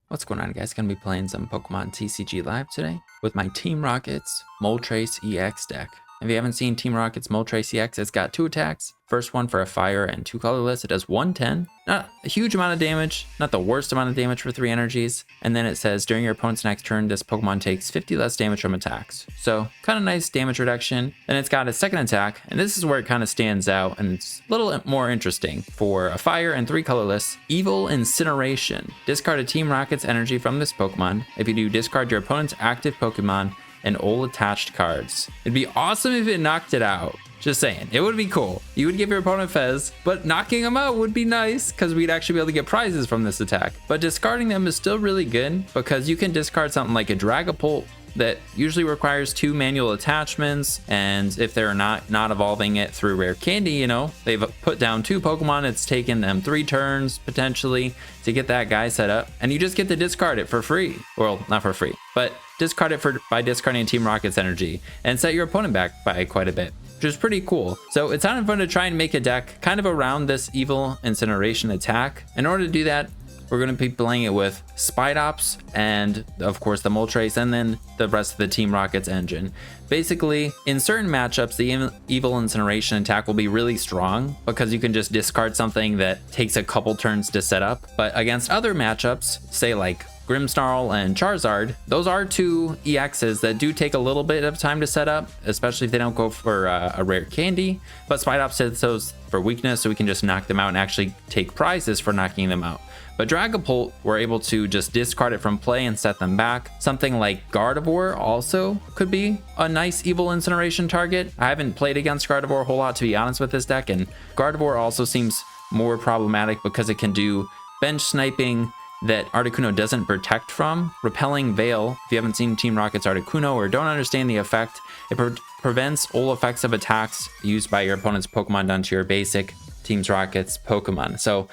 What's going on, guys? Gonna be playing some Pokemon TCG Live today with my Team Rockets Moltres EX deck. If you haven't seen Team Rockets Moltres EX, it's got 2 attacks. First one for a fire and 2 colorless. It does 110. Not a huge amount of damage, not the worst amount of damage for 3 energies. And then it says during your opponent's next turn, this Pokemon takes 50 less damage from attacks. So kind of nice damage reduction. Then it's got a second attack, and this is where it kind of stands out and it's a little more interesting. For a fire and 3 colorless, Evil Incineration. Discard a Team Rockets energy from this Pokemon. If you do, discard your opponent's active Pokemon and all attached cards. It'd be awesome if it knocked it out. Just saying, it would be cool. You would give your opponent Fez, but knocking them out would be nice because we'd actually be able to get prizes from this attack. But discarding them is still really good because you can discard something like a Dragapult that usually requires 2 manual attachments, and if they're not evolving it through rare candy, you know, they've put down 2 Pokemon. It's taken them 3 turns potentially to get that guy set up, and you just get to discard it for free. Well, not for free, but discard it by discarding Team Rocket's energy and set your opponent back by quite a bit, which is pretty cool. So it's sounded fun to try and make a deck kind of around this Evil Incineration attack. In order to do that, we're going to be playing it with Spidops and of course the Moltres, and then the rest of the Team Rockets engine. Basically, in certain matchups, the Evil Incineration attack will be really strong because you can just discard something that takes a couple turns to set up. But against other matchups, say like Grimmsnarl and Charizard, those are 2 EXs that do take a little bit of time to set up, especially if they don't go for a rare candy. But Spidops hits those for weakness, so we can just knock them out and actually take prizes for knocking them out. But Dragapult, we're able to just discard it from play and set them back. Something like Gardevoir also could be a nice Evil Incineration target. I haven't played against Gardevoir a whole lot, to be honest, with this deck, and Gardevoir also seems more problematic because it can do bench sniping that Articuno doesn't protect from. Repelling Veil, if you haven't seen Team Rocket's Articuno or don't understand the effect, it prevents all effects of attacks used by your opponent's Pokemon done to your basic Team Rocket's Pokemon. So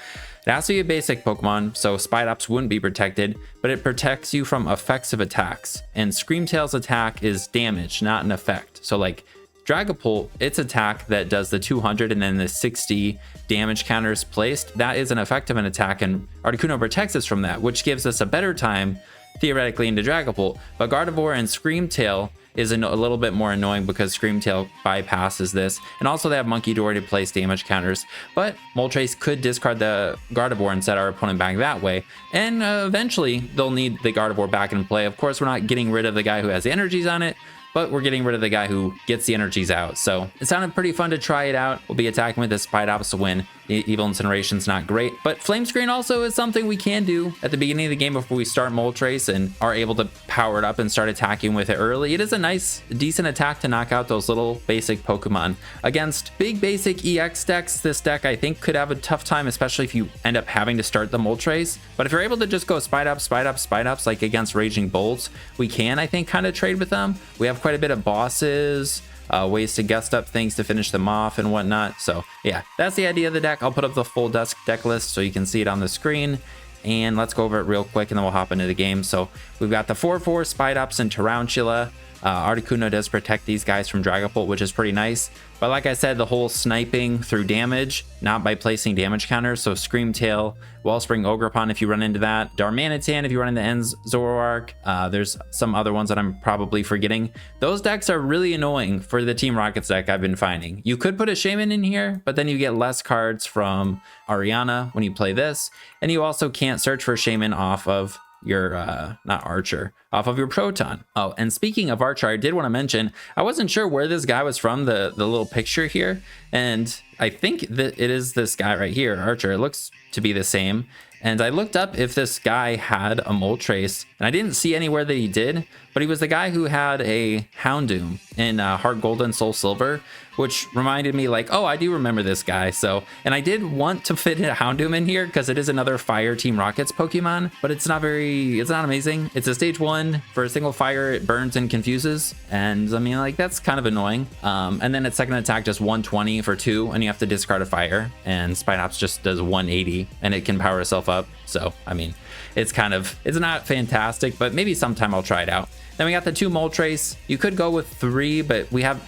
it has to be a basic Pokemon, so Spidops wouldn't be protected, but it protects you from effects of attacks. And Screamtail's attack is damage, not an effect. So like Dragapult, its attack that does the 200 and then the 60 damage counters placed, that is an effect of an attack, and Articuno protects us from that, which gives us a better time theoretically into Dragapult. But Gardevoir and Screamtail is a little bit more annoying because Screamtail bypasses this, and also they have Monkey Door to place damage counters. But Moltres could discard the Gardevoir and set our opponent back that way, and eventually they'll need the Gardevoir back in play. Of course, we're not getting rid of the guy who has the energies on it, but we're getting rid of the guy who gets the energies out. So it sounded pretty fun to try it out. We'll be attacking with the Spidops to win. The Evil Incineration's not great, but Flame Screen also is something we can do at the beginning of the game before we start Moltres and are able to power it up and start attacking with it early. It is a nice, decent attack to knock out those little basic Pokemon. Against big basic EX decks, this deck I think could have a tough time, especially if you end up having to start the Moltres. But if you're able to just go Spidops, Spidops, Spidops, like against Raging Bolts, we can, I think, kind of trade with them. We have quite a bit of bosses, ways to gust up things to finish them off and whatnot. So yeah, that's the idea of the deck. I'll put up the full deck list so you can see it on the screen, and let's go over it real quick and then we'll hop into the game. So we've got the 4/4 Spidops and Tarountula. Articuno does protect these guys from Dragapult, which is pretty nice. But like I said, the whole sniping through damage, not by placing damage counters. So Screamtail, Wellspring Ogerpon if you run into that, Darmanitan if you run into Ends Zoroark. There's some other ones that I'm probably forgetting. Those decks are really annoying for the Team Rockets deck I've been finding. You could put a Shaman in here, but then you get less cards from Ariana when you play this. And you also can't search for Shaman off of your not Archer, off of your Proton. Oh, and speaking of Archer, I did want to mention, I wasn't sure where this guy was from, the little picture here, and I think that it is this guy right here, Archer. It looks to be the same, and I looked up if this guy had a Moltres, and I didn't see anywhere that he did, but he was the guy who had a Houndoom in Heart Gold and Soul Silver, which reminded me like, oh, I do remember this guy. So, and I did want to fit a Houndoom in here because it is another Fire Team Rockets Pokemon, but it's not amazing. It's a stage 1 for a single fire. It burns and confuses, and I mean, like, that's kind of annoying. And then its second attack does 120 for 2, and you have to discard a fire, and Spidops just does 180 and it can power itself up. So I mean, it's not fantastic, but maybe sometime I'll try it out. Then we got the 2 Moltres. You could go with 3, but we have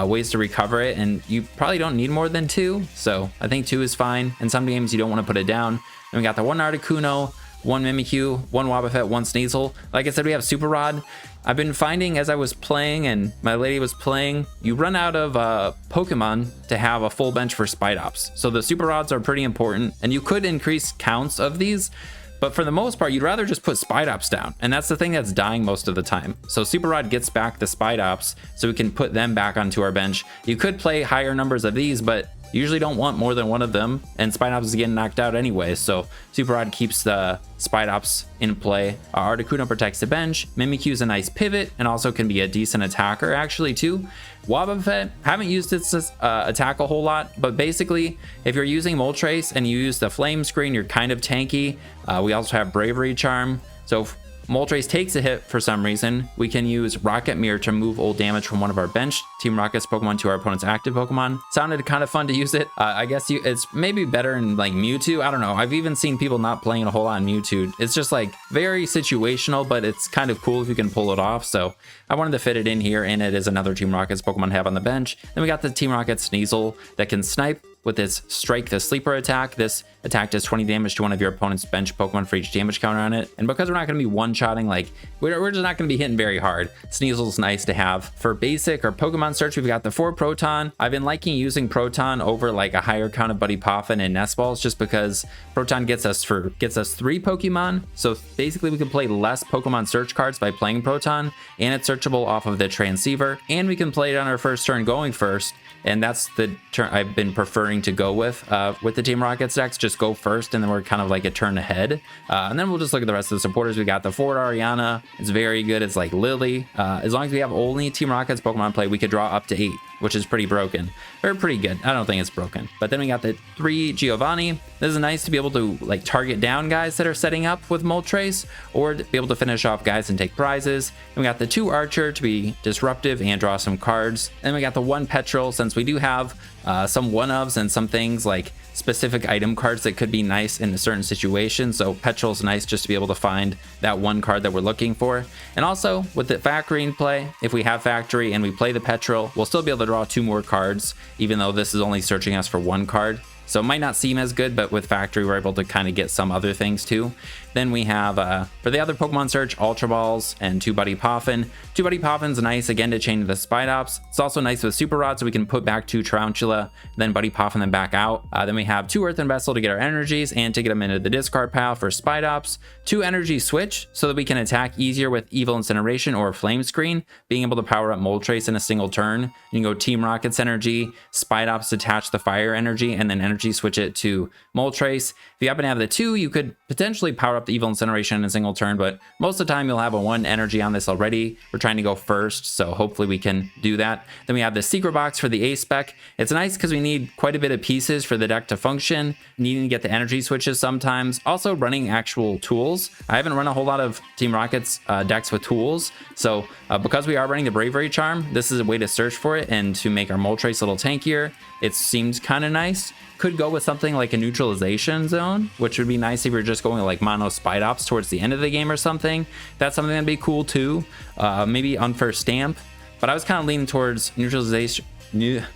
ways to recover it, and you probably don't need more than 2, so I think 2 is fine. In some games you don't want to put it down. And we got the 1 Articuno, 1 Mimikyu, 1 Wobbuffet, 1 Sneasel. Like I said, we have Super Rod. I've been finding as I was playing and my lady was playing, you run out of Pokemon to have a full bench for Spidops. So the Super Rods are pretty important, and you could increase counts of these, but for the most part, you'd rather just put Spidops down. And that's the thing that's dying most of the time. So Super Rod gets back the Spidops, so we can put them back onto our bench. You could play higher numbers of these, but you usually don't want more than one of them, and Spidops is getting knocked out anyway, so Super Rod keeps the Spidops in play. Articuno protects the bench. Mimikyu is a nice pivot and also can be a decent attacker actually too. Wobbuffet, haven't used its attack a whole lot, but basically if you're using Moltres and you use the flame screen, you're kind of tanky. We also have Bravery Charm, so if Moltres takes a hit for some reason, we can use Rocket Mirror to move old damage from one of our bench Team Rocket's Pokemon to our opponent's active Pokemon. Sounded kind of fun to use it. I guess it's maybe better in like Mewtwo. I don't know. I've even seen people not playing a whole lot in Mewtwo. It's just like very situational, but it's kind of cool if you can pull it off. So I wanted to fit it in here, and it is another Team Rocket's Pokemon to have on the bench. Then we got the Team Rocket Sneasel that can snipe with its Strike the Sleeper attack. This attack does 20 damage to one of your opponent's bench Pokemon for each damage counter on it. And because we're not going to be one-shotting, like we're just not going to be hitting very hard, Sneasel's nice to have. For basic or Pokemon search, we've got the 4 Proton. I've been liking using Proton over like a higher count of Buddy Poffin and Nest Balls, just because Proton gets us 3 Pokemon. So basically we can play less Pokemon search cards by playing Proton, and it's searchable off of the Transceiver, and we can play it on our first turn going first. And that's the turn I've been preferring to go with the Team Rockets decks. Just go first, and then we're kind of like a turn ahead. And then we'll just look at the rest of the supporters. We got the Ford Ariana. It's very good. It's like Lily. As long as we have only Team Rockets Pokemon play, we could draw up to 8, which is pretty broken. Or pretty good. I don't think it's broken. But then we got the 3 Giovanni. This is nice to be able to like target down guys that are setting up with Moltres, or to be able to finish off guys and take prizes. And we got the 2 Archer to be disruptive and draw some cards. And we got the 1 Petrel, since we do have some one-ofs and some things like specific item cards that could be nice in a certain situation. So Petrel's nice just to be able to find that one card that we're looking for. And also with the factory in play, if we have factory and we play the Petrel, we'll still be able to draw 2 more cards, even though this is only searching us for 1 card. So it might not seem as good, but with factory, we're able to kind of get some other things too. Then we have, for the other Pokemon search, Ultra Balls and 2 Buddy Poffin. 2 Buddy Poffin's nice, again, to chain to the Spidops. It's also nice with Super Rod, so we can put back 2 Tarountula, then Buddy Poffin them back out. Then we have 2 Earthen Vessel to get our energies and to get them into the discard pile for Spidops. 2 Energy Switch, so that we can attack easier with Evil Incineration or Flame Screen, being able to power up Moltres in a single turn. You can go Team Rocket's energy, Spidops attach the fire energy, and then energy switch it to Moltres. If you happen to have the 2, you could potentially power up the Evil Incineration in a single turn, but most of the time you'll have a 1 energy on this already. We're trying to go first, so hopefully we can do that. Then we have the Secret Box for the A-Spec. It's nice because we need quite a bit of pieces for the deck to function, needing to get the energy switches sometimes. Also running actual tools. I haven't run a whole lot of Team Rocket's decks with tools, so because we are running the Bravery Charm, this is a way to search for it and to make our Moltres a little tankier. It seems kind of nice. Could go with something like a neutralization zone, which would be nice if you're just going like mono Spidops towards the end of the game or something. That's something that'd be cool too. Maybe Unfair Stamp, but I was kind of leaning towards neutralization.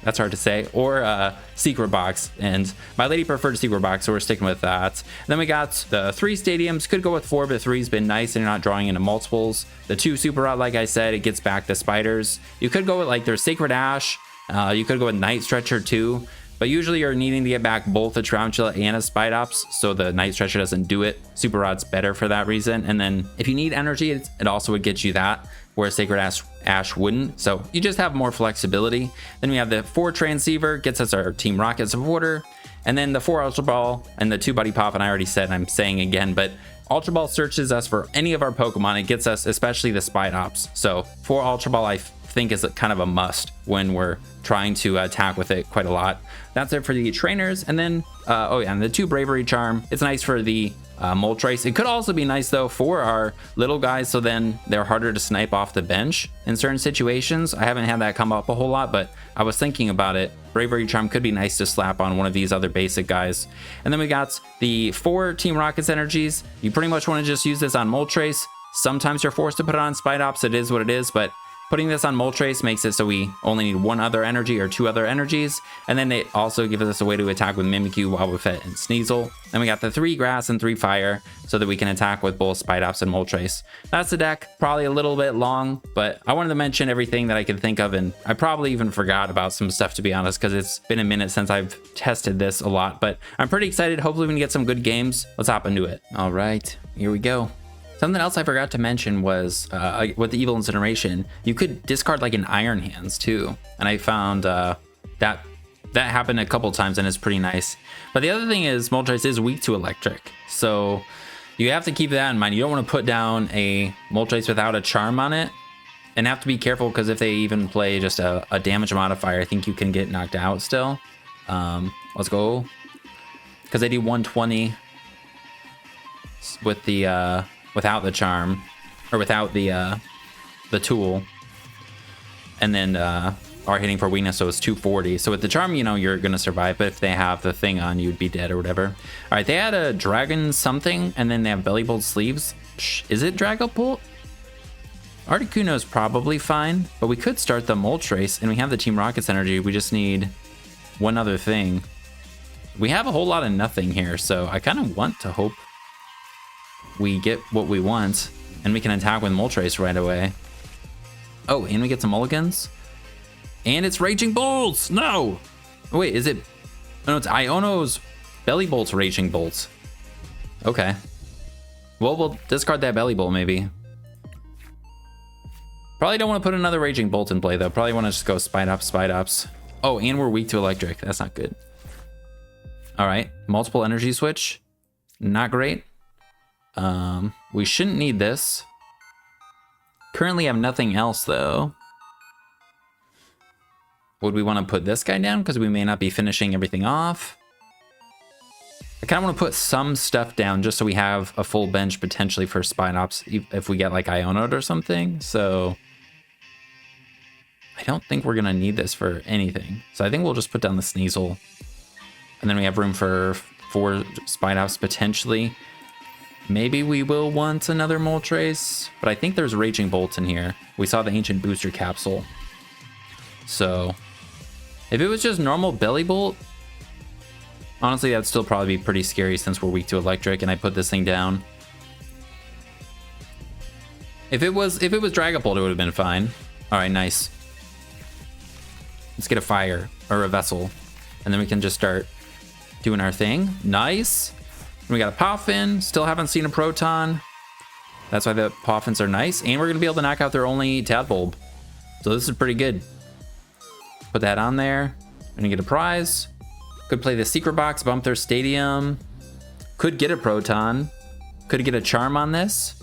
That's hard to say, or Secret Box, and my lady preferred Secret Box, so we're sticking with that. Then we got the 3 stadiums. Could go with 4, but 3's been nice and you're not drawing into multiples. The 2 Super Rod, like I said, it gets back the spiders. You could go with like their Sacred Ash. You could go with Night Stretcher too, but usually you're needing to get back both a Tarountula and a Spidops, so the Night Stretcher doesn't do it. Super Rod's better for that reason. And then if you need energy, it also would get you that, where Sacred Ash wouldn't. So you just have more flexibility. Then we have the 4 Transceiver, gets us our Team Rocket supporter. And then the 4 Ultra Ball and the 2 Buddy Pop, and I already said, I'm saying again, but Ultra Ball searches us for any of our Pokemon. It gets us especially the Spidops. So 4 Ultra Ball I think is kind of a must when we're trying to attack with it quite a lot. That's it for the trainers. And then and the 2 Bravery Charm. It's nice for the Moltres. It could also be nice though for our little guys, so then they're harder to snipe off the bench in certain situations. I haven't had that come up a whole lot, but I was thinking about it. Bravery Charm could be nice to slap on one of these other basic guys. And then we got the 4 Team Rockets energies. You pretty much want to just use this on Moltres. Sometimes you're forced to put it on Spidops. It is what it is, but Putting this on Moltres makes it so we only need one other energy or two other energies. And then it also gives us a way to attack with Mimikyu, Wobbuffet, and Sneasel. Then we got the 3 grass and 3 fire so that we can attack with both Spidops and Moltres. That's the deck. Probably a little bit long, but I wanted to mention everything that I could think of. And I probably even forgot about some stuff, to be honest, because it's been a minute since I've tested this a lot. But I'm pretty excited. Hopefully we can get some good games. Let's hop into it. All right, here we go. Something else I forgot to mention was with the Evil Incineration, you could discard like an Iron Hands too. And I found that happened a couple times and it's pretty nice. But the other thing is Moltres is weak to electric. So you have to keep that in mind. You don't want to put down a Moltres without a charm on it. And have to be careful because if they even play just a damage modifier, I think you can get knocked out still. Let's go. Because they do 120 with the... without the charm, or without the tool, and then are hitting for weakness, so it's 240. So with the charm, you know, you're gonna survive, but if they have the thing on, you'd be dead or whatever. All right, they had a dragon something, and then they have belly bolt sleeves. Is it Dragobolt? Articuno is probably fine, but we could start the Moltres, and we have the Team Rocket's energy. We just need one other thing. We have a whole lot of nothing here, so I kind of want to hope we get what we want and we can attack with Moltres right away. Oh, and we get some mulligans, and it's Raging Bolts. No, wait, is it? No, it's Iono's Belly Bolt's Raging Bolts. Okay, well, we'll discard that Belly Bolt maybe. Probably don't want to put another Raging Bolt in play though. Probably want to just go Spidops. Oh, and we're weak to electric. That's not good. All right, multiple energy switch, not great. We shouldn't need this. Currently have nothing else though. Would we want to put this guy down because we may not be finishing everything off? I kind of want to put some stuff down just so we have a full bench potentially for Spidops if we get like Iono'd or something. So I don't think we're gonna need this for anything. So I think we'll just put down the Sneasel, and then we have room for 4 Spidops potentially. Maybe we will want another Moltres, but I think there's Raging Bolts in here. We saw the Ancient Booster Capsule. So if it was just normal Belly Bolt, honestly, that'd still probably be pretty scary since we're weak to electric and I put this thing down. If it was Dragobolt, it would have been fine. All right, nice. Let's get a fire or a vessel, and then we can just start doing our thing. Nice. We got a Poffin, still haven't seen a Proton. That's why the Poffins are nice. And we're gonna be able to knock out their only Tadpolb. So this is pretty good. Put that on there. We're gonna get a prize. Could play the secret box, bump their stadium. Could get a Proton. Could get a charm on this.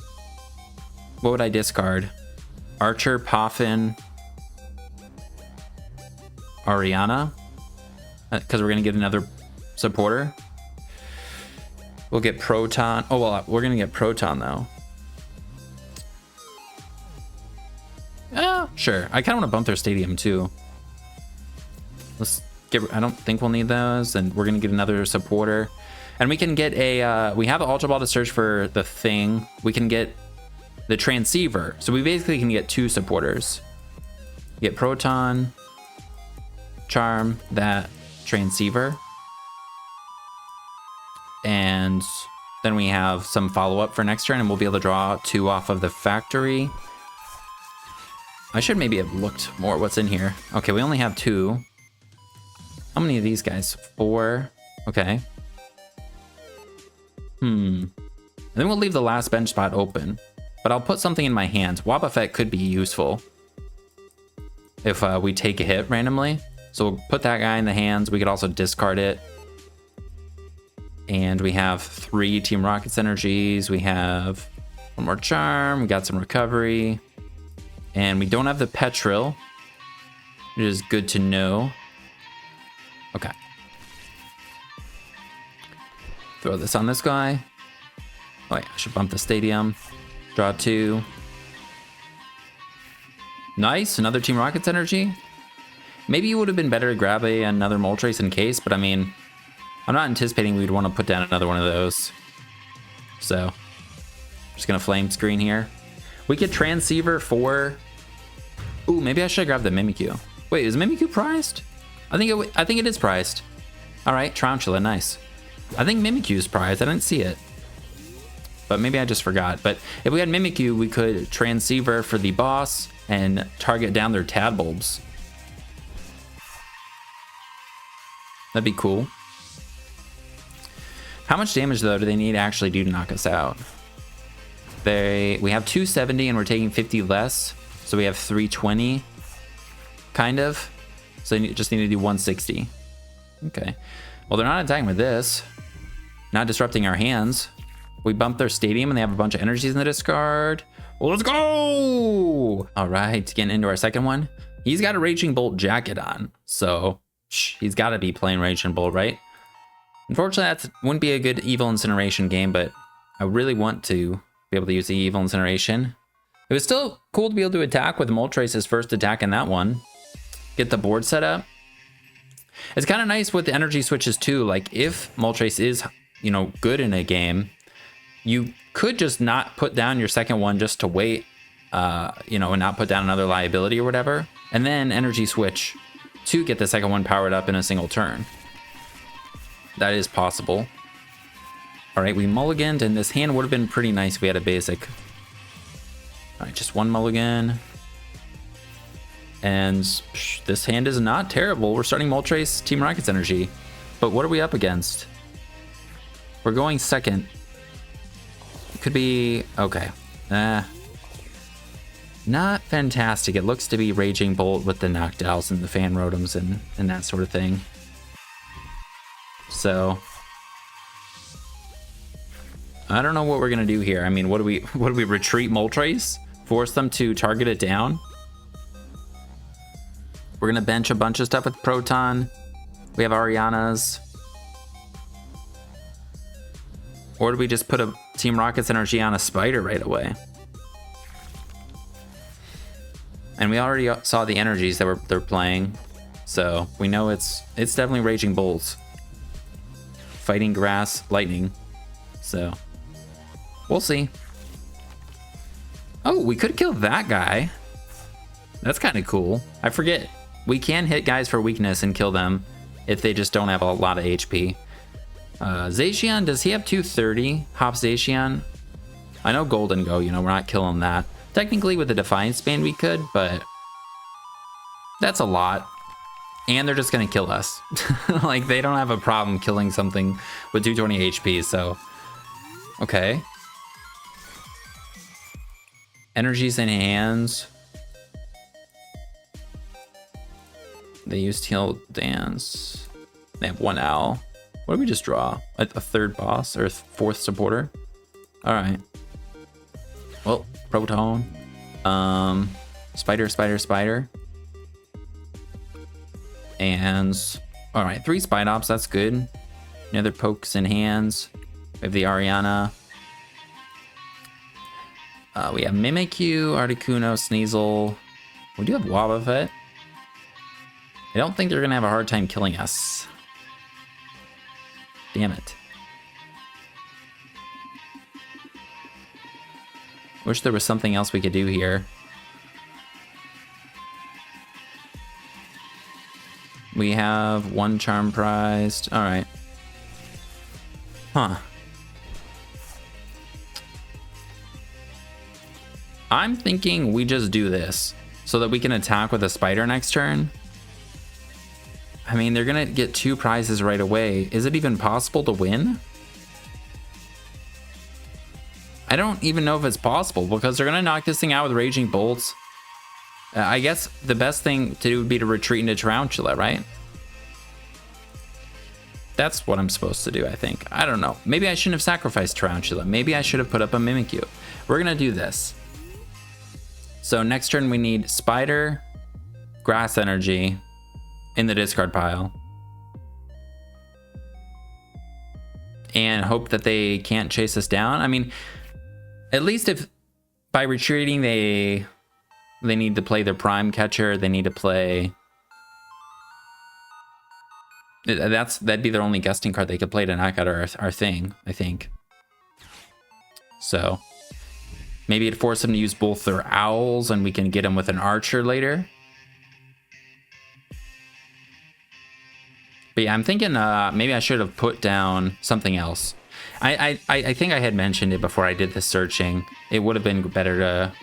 What would I discard? Archer, Poffin, Ariana. Because we're gonna get another supporter. We'll get Proton. Oh, well, we're going to get Proton, though. Sure. I kind of want to bump their stadium, too. Let's get... I don't think we'll need those. And we're going to get another supporter. And we can get a... we have an Ultra Ball to search for the thing. We can get the Transceiver. So we basically can get 2 supporters. Get Proton. Charm that Transceiver. And then we have some follow-up for next turn, and we'll be able to draw 2 off of the factory. I should maybe have looked more what's in here. Okay, we only have 2. How many of these guys? 4. Okay. And then we'll leave the last bench spot open. But I'll put something in my hands. Wobbuffet could be useful if we take a hit randomly. So we'll put that guy in the hands. We could also discard it. And we have 3 Team Rocket's energies. We have 1 more charm. We got some recovery. And we don't have the Petrel, which is good to know. Okay. Throw this on this guy. Oh, yeah, I should bump the stadium. Draw 2. Nice, another Team Rocket's energy. Maybe it would have been better to grab another Moltres in case, but I mean... I'm not anticipating we'd want to put down another one of those. So, just gonna flame screen here. We get Transceiver for Ooh, maybe I should grab the Mimikyu. Wait, is Mimikyu prized? I think it is prized. All right, Tarountula, nice. I think Mimikyu's prized. I didn't see it. But maybe I just forgot. But if we had Mimikyu, we could transceiver for the boss and target down their Tadbulbs. That'd be cool. How much damage, though, do they need to actually do to knock us out? We have 270 and we're taking 50 less. So we have 320, kind of. So they just need to do 160. Okay. Well, they're not attacking with this. Not disrupting our hands. We bump their stadium and they have a bunch of energies in the discard. Well, let's go! All right, getting into our second one. He's got a Raging Bolt jacket on. So he's got to be playing Raging Bolt, right? Unfortunately, that wouldn't be a good Evil Incineration game, but I really want to be able to use the Evil Incineration. It was still cool to be able to attack with Moltres' first attack in that one. Get the board set up. It's kind of nice with the energy switches too. Like if Moltres is, you know, good in a game, you could just not put down your second one just to wait, you know, and not put down another liability or whatever. And then energy switch to get the second one powered up in a single turn. That is possible. All right, we mulliganed, and this hand would have been pretty nice if we had a basic. All right, just one mulligan. And this hand is not terrible. We're starting Moltres Team Rocket's energy. But what are we up against? We're going second. It could be... okay. Not fantastic. It looks to be Raging Bolt with the Noctowls and the Fan Rotoms and that sort of thing. So... I don't know what we're going to do here. I mean, what do we retreat Moltres? Force them to target it down? We're going to bench a bunch of stuff with Proton. We have Ariana's. Or do we just put a Team Rocket's energy on a Spider right away? And we already saw the energies that they're playing. So we know it's definitely Raging Bolts. Fighting Grass, Lightning. So we'll see. Oh, we could kill that guy. That's kind of cool. I forget. We can hit guys for weakness and kill them if they just don't have a lot of HP. Zacian, does he have 230? Hop Zacian? I know Golden Go, you know, we're not killing that. Technically with the Defiance Band we could, but that's a lot. And they're just gonna kill us. Like, they don't have a problem killing something with 220 HP, so... okay. Energies in hands. They use Teal Dance. They have one owl. What did we just draw? A third boss or a fourth supporter? All right. Well, Proton. Spider. And all right, 3 Spidops. That's good. Another pokes in hands. We have the Ariana. We have Mimikyu, Articuno, Sneasel. We do have Wobbuffet. I don't think they're gonna have a hard time killing us. Damn it. Wish there was something else we could do here. We have 1 charm prized. All right. Huh. I'm thinking we just do this so that we can attack with a Spider next turn. I mean, they're gonna get 2 prizes right away. Is it even possible to win? I don't even know if it's possible because they're gonna knock this thing out with Raging Bolts. I guess the best thing to do would be to retreat into Tarountula, right? That's what I'm supposed to do, I think. I don't know. Maybe I shouldn't have sacrificed Tarountula. Maybe I should have put up a Mimikyu. We're gonna do this. So next turn we need Spider, Grass Energy in the discard pile. And hope that they can't chase us down. I mean, at least if by retreating they need to play their Prime Catcher, they need to play... That'd be their only gusting card they could play to knock out our thing, I think. So Maybe it'd force them to use both their owls and we can get them with an archer later. But yeah, I'm thinking maybe I should have put down something else. I think I had mentioned it before I did the searching. It would have been better to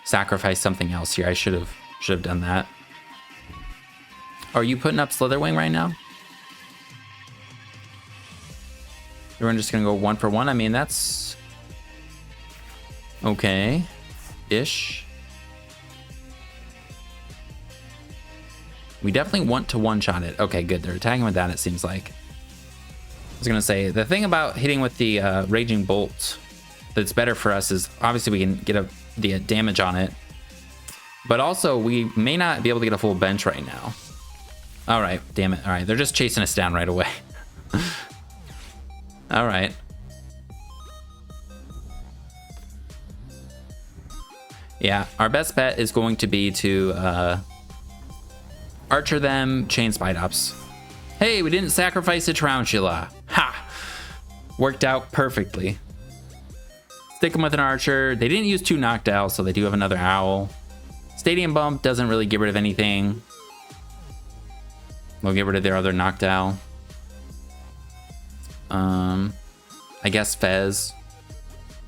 sacrifice something else here. I should have done that. Are you putting up Slitherwing right now? We're just gonna go 1 for 1. I mean, that's okay ish. We definitely want to one-shot it. Okay, good. They're attacking with that, it seems like. I was gonna say, the thing about hitting with the Raging Bolt that's better for us is obviously we can get the damage on it, but also we may not be able to get a full bench right now. All right, damn it. All right, they're just chasing us down right away. All right. Yeah, our best bet is going to be to archer them, chain Spidops. Hey, we didn't sacrifice a Tarountula. Ha! Worked out perfectly. Stick them with an archer. They didn't use 2 knocked owls, so they do have another owl. Stadium Bump doesn't really get rid of anything. We'll get rid of their other knocked owl. I guess Fez.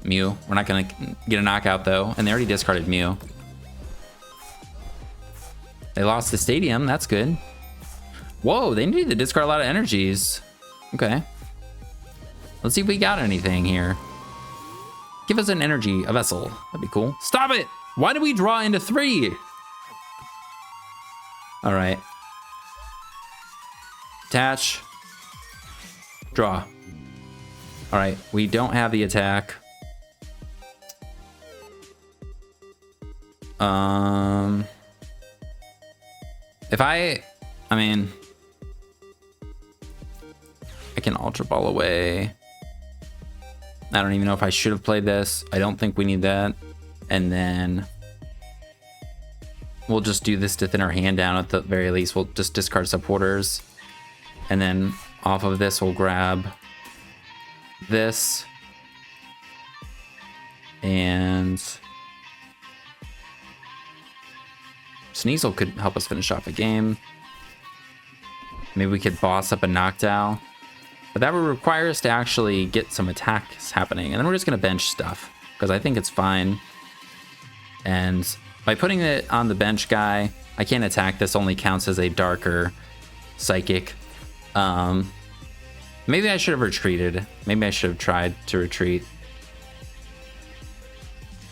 Mew. We're not gonna get a knockout though, and they already discarded Mew. They lost the stadium, that's good. Whoa, they need to discard a lot of energies. Okay. Let's see if we got anything here. Give us an energy, a vessel. That'd be cool. Stop it! Why did we draw into 3? All right. Attach. Draw. All right, we don't have the attack. If I mean, I can Ultra Ball away. I don't even know if I should have played this. I don't think we need that. And then we'll just do this to thin our hand down at the very least. We'll just discard supporters. And then off of this, we'll grab this. And Sneasel could help us finish off a game. Maybe we could boss up a knockdown. But that would require us to actually get some attacks happening. And then we're just going to bench stuff, because I think it's fine. And by putting it on the bench guy, I can't attack. This only counts as a darker psychic. Maybe I should have retreated. Maybe I should have tried to retreat.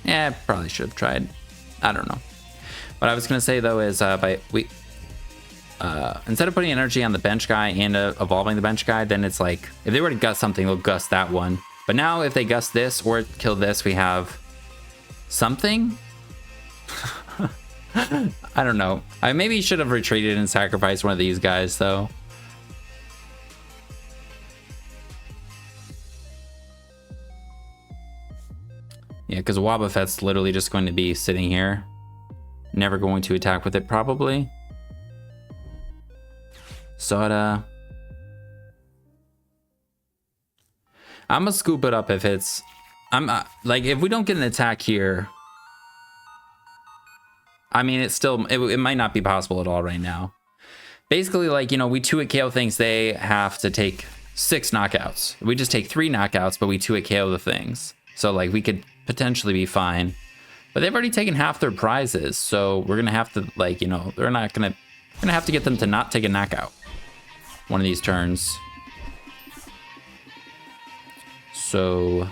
Yeah, probably should have tried. I don't know. What I was going to say, though, is instead of putting energy on the bench guy and evolving the bench guy, then it's like, if they were to gust something, they'll gust that one. But now if they gust this or kill this, we have something? I don't know. I maybe should have retreated and sacrificed one of these guys, though. Yeah, because Wobbuffet's literally just going to be sitting here. Never going to attack with it, probably. Soda. I'm gonna scoop it up if it's... like, if we don't get an attack here... I mean, it's still... It might not be possible at all right now. Basically, like, you know, we 2-hit KO things, they have to take 6 knockouts. We just take 3 knockouts, but we 2-hit KO the things. So, like, we could potentially be fine. But they've already taken half their prizes, so we're gonna have to, like, you know, we're gonna have to get them to not take a knockout one of these turns. So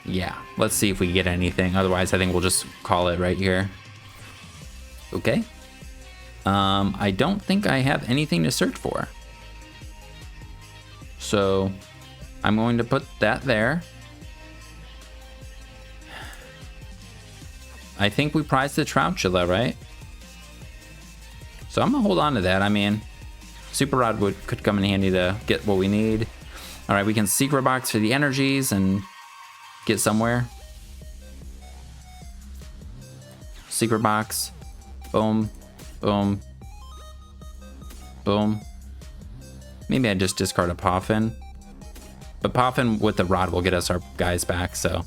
yeah, let's see if we get anything. Otherwise, I think we'll just call it right here. Okay. I don't think I have anything to search for. So I'm going to put that there. I think we prized the Tarountula, right? So I'm gonna hold on to that. I mean, Super Rod could come in handy to get what we need. All right, we can Secret Box for the energies and get somewhere. Secret Box. Boom. Boom. Boom. Maybe I just discard a Poffin. But Poffin with the Rod will get us our guys back, so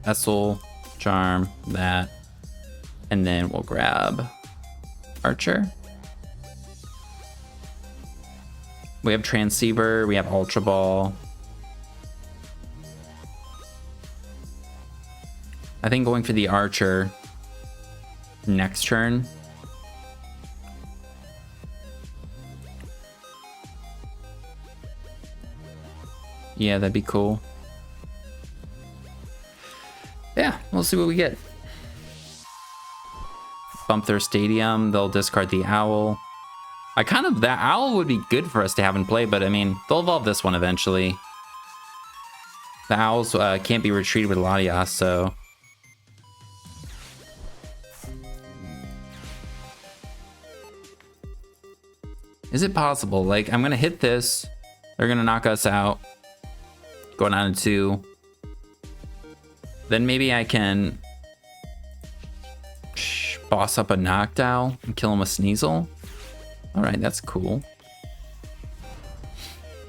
Essel, Charm, that. And then we'll grab Archer. We have Transceiver, we have Ultra Ball. I think going for the Archer next turn. Yeah, that'd be cool. Yeah, we'll see what we get. Bump their stadium, they'll discard the Owl. That Owl would be good for us to have in play, but I mean, they'll evolve this one eventually. The Owls can't be retreated with Latias, so. Is it possible? Like, I'm gonna hit this, they're gonna knock us out. Going on to 2. Then maybe I can boss up a Noctowl and kill him with Sneasel. Alright, that's cool.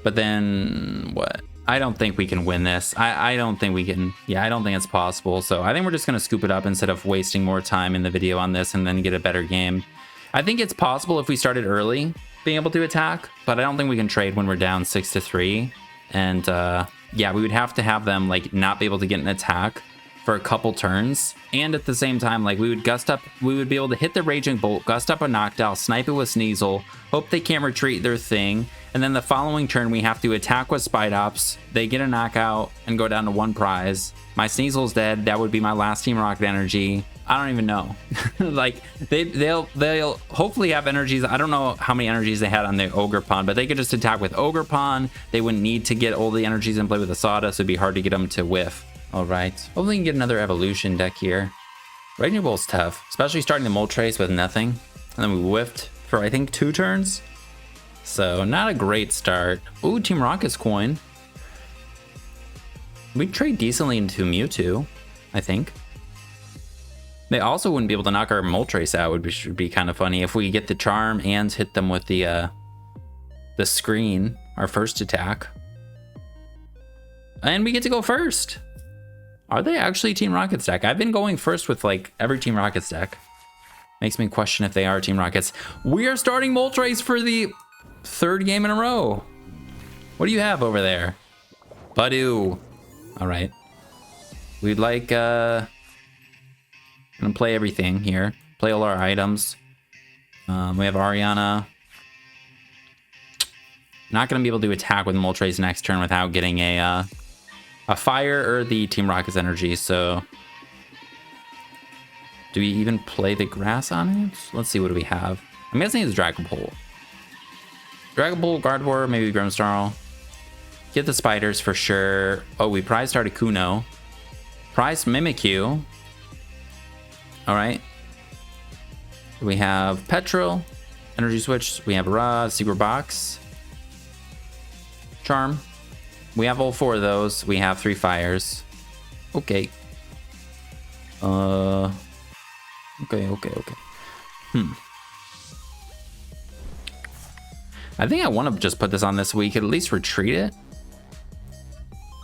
But then what? I don't think we can win this. I don't think we can. Yeah, I don't think it's possible. So I think we're just going to scoop it up instead of wasting more time in the video on this and then get a better game. I think it's possible if we started early being able to attack, but I don't think we can trade when we're down 6-3. And yeah, we would have to have them like not be able to get an attack for a couple turns, and at the same time, like we would be able to hit the Raging Bolt, gust up a Noctowl, snipe it with Sneasel, hope they can't retreat their thing, and then the following turn we have to attack with Spidops, they get a knockout and go down to 1 prize. My Sneasel's dead, that would be my last Team Rocket energy. I don't even know. Like they'll hopefully have energies. I don't know how many energies they had on the Ogerpon, but they could just attack with Ogerpon. They wouldn't need to get all the energies and play with the Sawdust. It'd be hard to get them to whiff. All right, hopefully we can get another evolution deck here. Raging Bolt's tough, especially starting the Moltres with nothing. And then we whiffed for, I think, 2 turns. So not a great start. Ooh, Team Rocket's coin. We trade decently into Mewtwo, I think. They also wouldn't be able to knock our Moltres out, which would be kind of funny if we get the Charm and hit them with the screen, our first attack. And we get to go first. Are they actually Team Rocket's deck? I've been going first with like every Team Rocket's deck. Makes me question if they are Team Rockets. We are starting Moltres for the 3rd game in a row. What do you have over there? Badoo. All right. We'd like, gonna play everything here. Play all our items. We have Ariana. Not gonna be able to attack with Moltres next turn without getting a fire or the Team Rocket's energy, so do we even play the grass on it? Let's see, what do we have? I'm guessing it's Dragapult. Dragapult, Gardevoir, maybe Grimmsnarl. Get the spiders for sure. Oh, we prized Articuno. Prized Mimikyu. All right. We have Petrel, Energy Switch. We have Ra, Secret Box, Charm. We have all 4 of those. We have 3 fires. Okay. Okay. I think I want to just put this on this week, at least retreat it.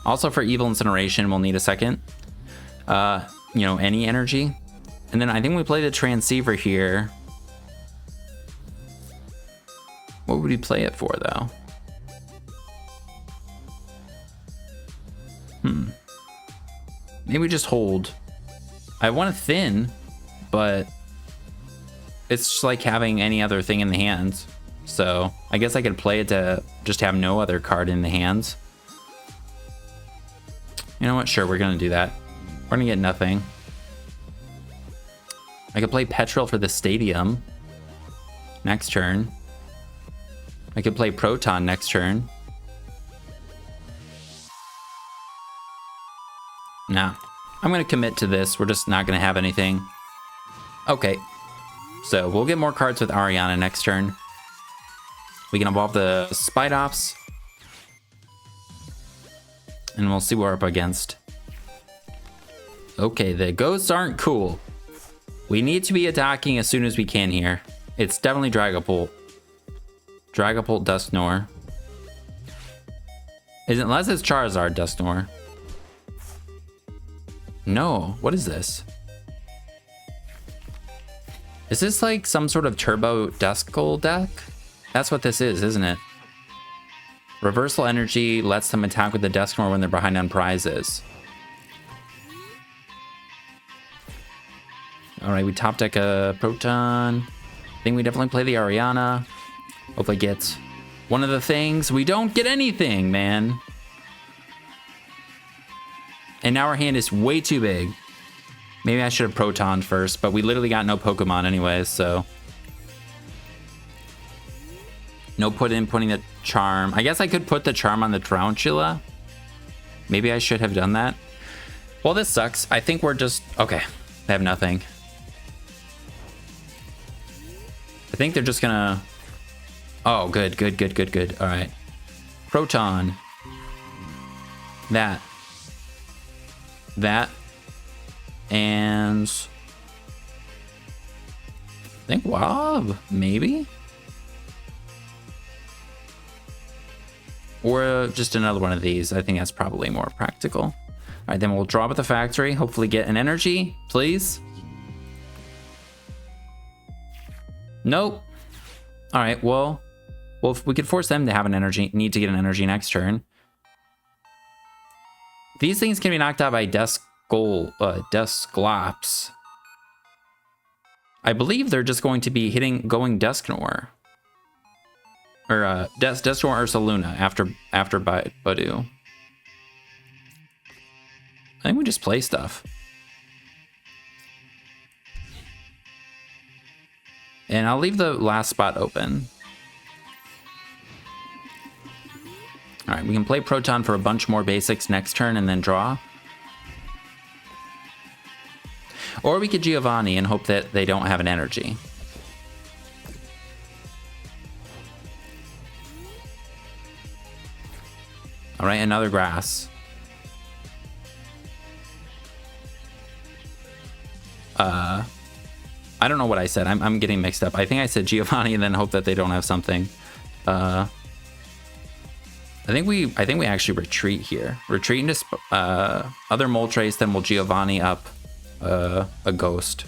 Also for Evil Incineration, we'll need a second. You know, any energy. And then I think we play the Transceiver here. What would we play it for, though? Maybe we just hold. I want to thin, but it's just like having any other thing in the hands. So I guess I could play it to just have no other card in the hands. You know what? Sure, we're going to do that. We're going to get nothing. I could play Petrel for the Stadium next turn. I could play Proton next turn. Nah, I'm going to commit to this. We're just not going to have anything. Okay, so we'll get more cards with Ariana next turn. We can evolve the Spidops. And we'll see what we're up against. Okay, the ghosts aren't cool. We need to be attacking as soon as we can here. It's definitely Dragapult. Dragapult, Dusknoir. Unless it's Charizard Dusknoir. No, what is this? Is this like some sort of Turbo Duskull deck? That's what this is, isn't it? Reversal energy lets them attack with the Dusknoir when they're behind on prizes. Alright, we top deck a Proton. I think we definitely play the Ariana. Hopefully get one of the things. We don't get anything, man. And now our hand is way too big. Maybe I should have Protoned first, but we literally got no Pokemon anyways, so. No putting the Charm. I guess I could put the Charm on the Tarountula. Maybe I should have done that. Well, this sucks. I think we're just... Okay, they have nothing. I think they're just gonna... Oh, good. All right. Proton. That. And... I think Wob, maybe? Or just another one of these. I think that's probably more practical. All right, then we'll drop at the factory. Hopefully get an energy, please. Nope. All right, well, if we could force them to have an energy, need to get an energy next turn. These things can be knocked out by Dusclops. I believe they're just going to be going Dusknoir. Or Dusknoir or Ursaluna after Badu. I think we just play stuff. And I'll leave the last spot open. All right, we can play Proton for a bunch more basics next turn and then draw. Or we could Giovanni and hope that they don't have an energy. All right, another grass. I don't know what I said. I'm getting mixed up. I think I said Giovanni and then hope that they don't have something. I think we actually retreat here. Retreat into other Moltres, then we'll Giovanni up a ghost.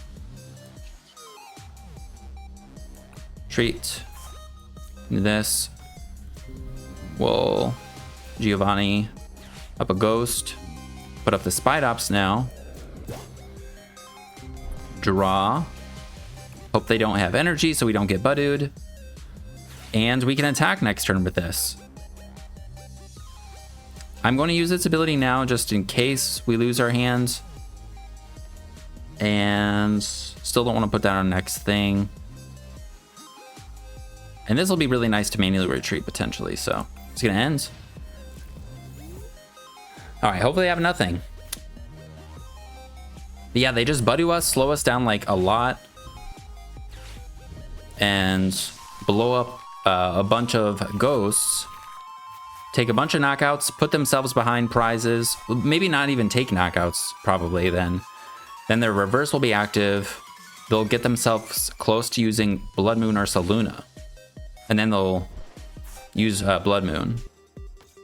Treat this. We'll Giovanni up a ghost. Put up the Spidops now. Draw. Hope they don't have energy so we don't get Budded. And we can attack next turn with this. I'm going to use its ability now just in case we lose our hands. And still don't want to put that on next thing. And this will be really nice to manually retreat potentially, so it's going to end. All right, hopefully they have nothing. But yeah, they just Budu us, slow us down like a lot. And blow up a bunch of ghosts. Take a bunch of knockouts, put themselves behind prizes. Maybe not even take knockouts, probably then. Then their reverse will be active. They'll get themselves close to using Blood Moon or Saluna. And then they'll use Blood Moon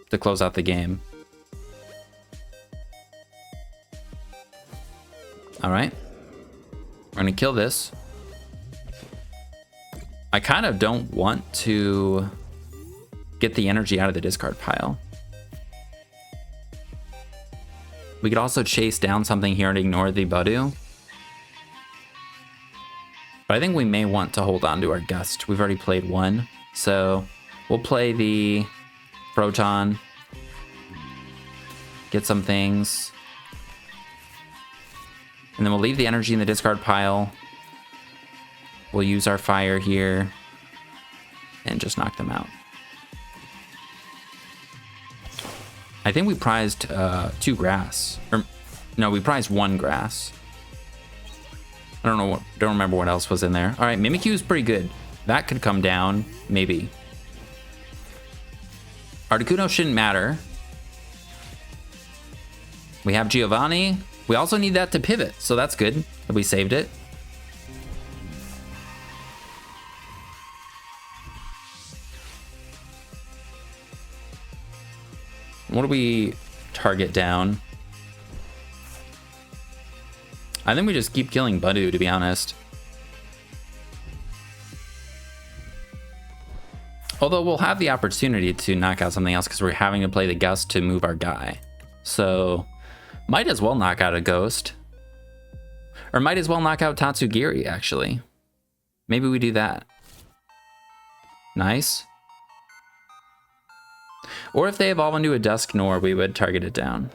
to close out the game. All right. We're gonna kill this. I kind of don't want to get the energy out of the discard pile. We could also chase down something here and ignore the Budu. But I think we may want to hold on to our Gust. We've already played one. So we'll play the Proton. Get some things. And then we'll leave the energy in the discard pile. We'll use our fire here and just knock them out. I think we prized 2 grass. Or no, we prized 1 grass. I don't remember what else was in there. All right, Mimikyu is pretty good. That could come down, maybe. Articuno shouldn't matter. We have Giovanni. We also need that to pivot, so that's good that we saved it. What do we target down? I think we just keep killing Budu, to be honest. Although we'll have the opportunity to knock out something else because we're having to play the Gust to move our guy. So might as well knock out a Ghost. Or might as well knock out Tatsugiri, actually. Maybe we do that. Nice. Or if they evolve into a Dusknoir, we would target it down.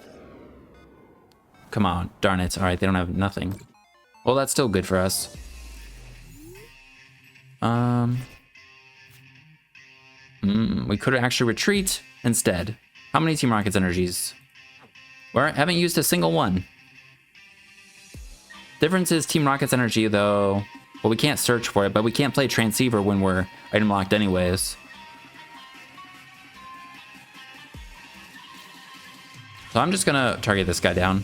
Come on, darn it. All right, they don't have nothing. Well, that's still good for us. We could actually retreat instead. How many Team Rocket's energies? We haven't used a single one. Difference is Team Rocket's energy, though. Well, we can't search for it, but we can't play Transceiver when we're item locked anyways. So I'm just gonna target this guy down.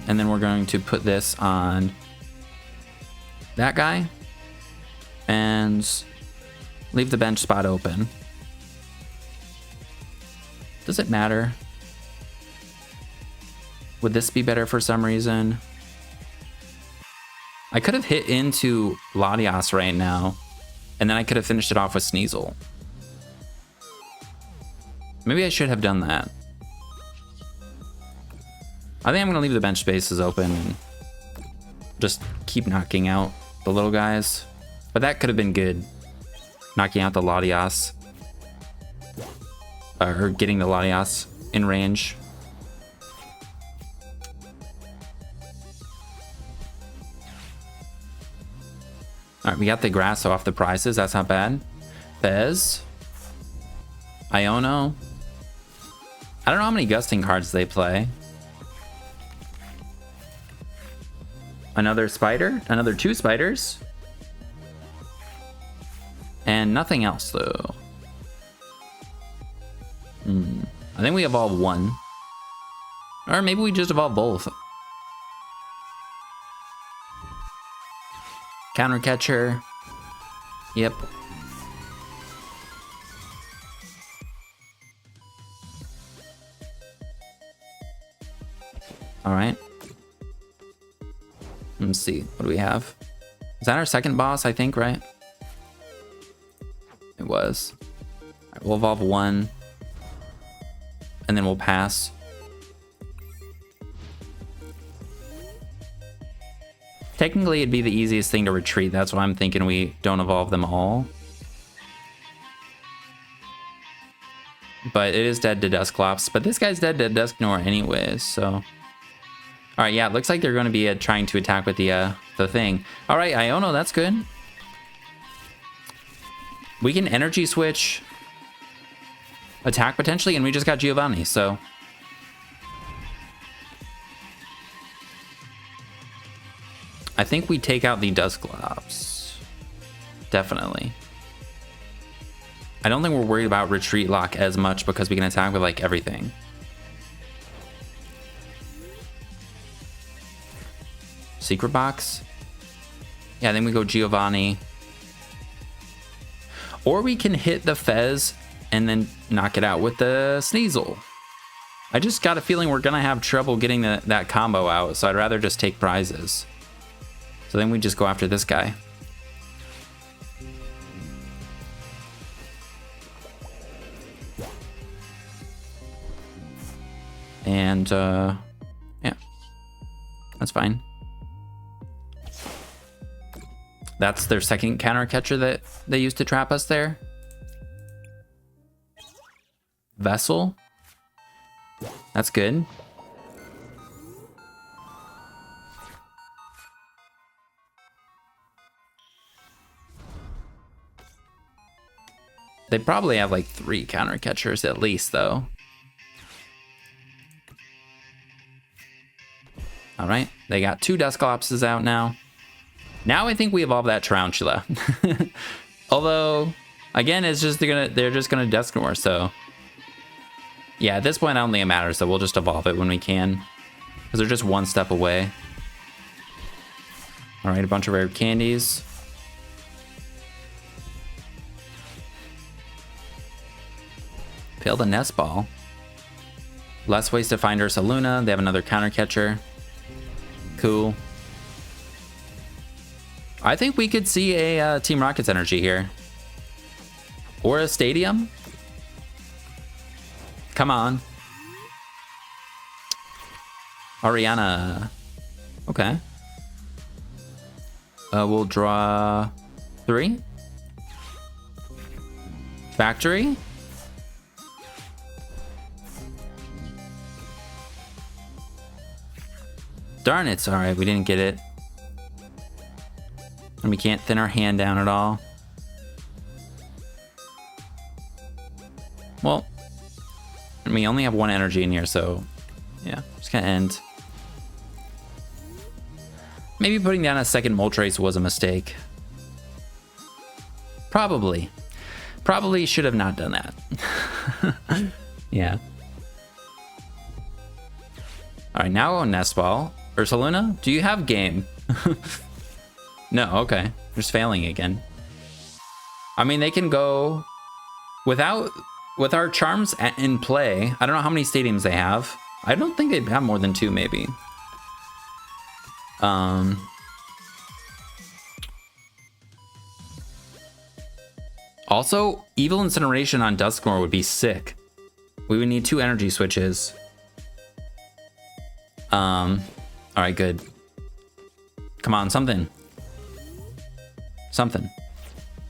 And then we're going to put this on that guy and leave the bench spot open. Does it matter? Would this be better for some reason? I could have hit into Latias right now, and then I could have finished it off with Sneasel. Maybe I should have done that. I think I'm going to leave the bench spaces open and just keep knocking out the little guys. But that could have been good. Knocking out the Latias. Or getting the Latias in range. Alright, we got the Grasso off the prizes. That's not bad. Fez. Iono. I don't know how many Gusting cards they play. Another spider, another 2 spiders. And nothing else though. I think we evolve 1. Or maybe we just evolve both. Counter catcher. Yep. All right. Let's see. What do we have? Is that our second boss, I think, right? It was. All right, we'll evolve 1. And then we'll pass. Technically, it'd be the easiest thing to retreat. That's why I'm thinking we don't evolve them all. But it is dead to Dusclops. But this guy's dead to Dusknoir anyways, so... Alright, yeah, it looks like they're going to be trying to attack with the thing. Alright, Iono, that's good. We can energy switch... attack potentially, and we just got Giovanni, so... I think we take out the Dusclops. Definitely. I don't think we're worried about retreat lock as much because we can attack with like everything. Secret box? Yeah, then we go Giovanni. Or we can hit the Fez and then knock it out with the Sneasel. I just got a feeling we're gonna have trouble getting that combo out, so I'd rather just take prizes. So then we just go after this guy. And, yeah. That's fine. That's their second counter catcher that they used to trap us there. Vessel. That's good. They probably have like 3 counter catchers at least, though. All right, they got 2 Dusclopses out now. Now I think we evolve that Tarountula. Although, again, it's just they're just gonna Dusknoir, so yeah, at this point I don't think it matters, so we'll just evolve it when we can, because they're just 1 step away. All right, a bunch of rare candies. Failed a nest ball. Less ways to find Ursaluna. They have another counter catcher. Cool. I think we could see a Team Rocket's energy here. Or a stadium. Come on. Ariana. Okay. We'll draw 3. Factory. Darn it. Alright, we didn't get it. And we can't thin our hand down at all. Well, we only have 1 energy in here, so yeah, just gonna end. Maybe putting down a second Moltres was a mistake. Probably should have not done that. Yeah. All right, now on Nest Ball. Ursaluna, do you have game? No, okay. Just failing again. I mean, they can go with our charms in play. I don't know how many stadiums they have. I don't think they'd have more than 2, maybe. Also, Evil Incineration on Duskmore would be sick. We would need 2 energy switches. All right, good. Come on, something. Something.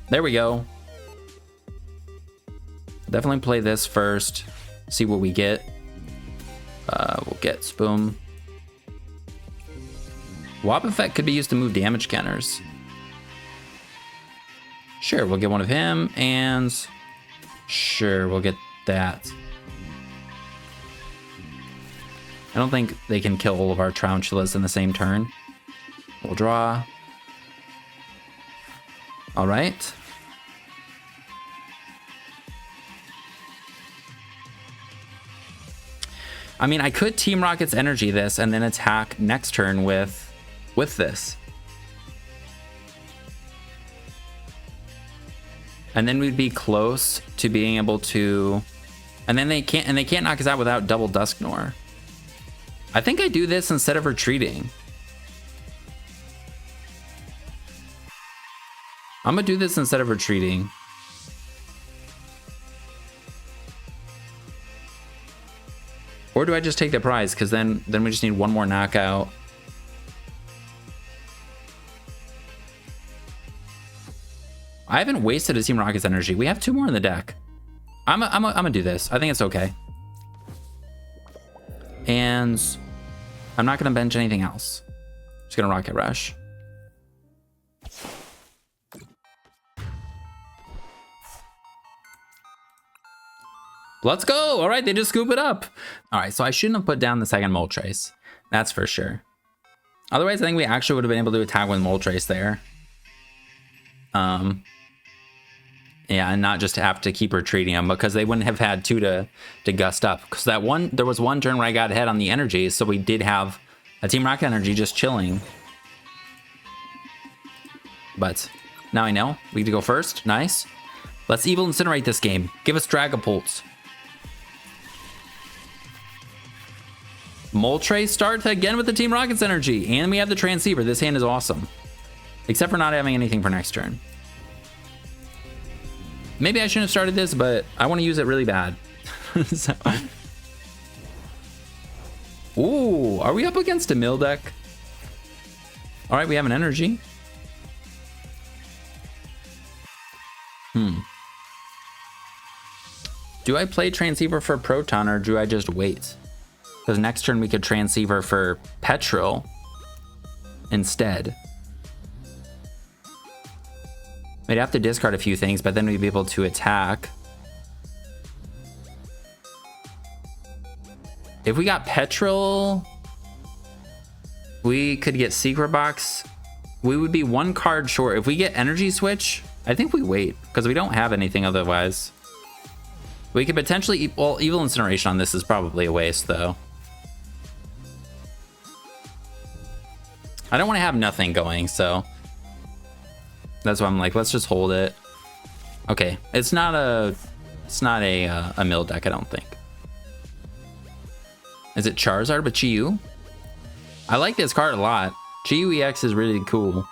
There we go. Definitely play this first. See what we get. We'll get Spoon. Wobbuffet could be used to move damage counters. Sure, we'll get one of him, and sure, we'll get that. I don't think they can kill all of our Tarountulas in the same turn. We'll draw. All right. I mean, I could Team Rocket's energy this and then attack next turn with this. And then we'd be close to being able to, and then they can't knock us out without double Dusknoir. I think I do this instead of retreating. I'm gonna do this instead of retreating. Or do I just take the prize? Because then we just need 1 more knockout. I haven't wasted a Team Rocket's energy. We have 2 more in the deck. I'm gonna do this. I think it's okay. And I'm not gonna bench anything else. Just gonna Rocket Rush. Let's go. All right, they just scoop it up. All right, so I shouldn't have put down the second Moltres. That's for sure. Otherwise, I think we actually would have been able to attack with Moltres there. Yeah, and not just have to keep retreating them, because they wouldn't have had 2 to gust up. Because there was 1 turn where I got ahead on the energy, so we did have a Team Rocket energy just chilling. But now I know. We get to go first. Nice. Let's Evil Incinerate this game. Give us Dragapults. Moltres starts again with the Team Rocket's energy, and we have the Transceiver. This hand is awesome. Except for not having anything for next turn. Maybe I shouldn't have started this, but I want to use it really bad. So. Ooh, are we up against a mill deck? All right, we have an energy. Do I play Transceiver for Proton, or do I just wait? Because next turn we could Transceiver for Petrol instead. We'd have to discard a few things, but then we'd be able to attack. If we got Petrol, we could get Secret Box. We would be 1 card short. If we get Energy Switch, I think we wait, because we don't have anything otherwise. We could potentially, well, Evil Incineration on this is probably a waste, though. I don't want to have nothing going, so that's why I'm like, let's just hold it. Okay, it's not a It's not a mill deck, I don't think. Is it Charizard with Chi-Yu? I like this card a lot. Chi-Yu EX is really cool.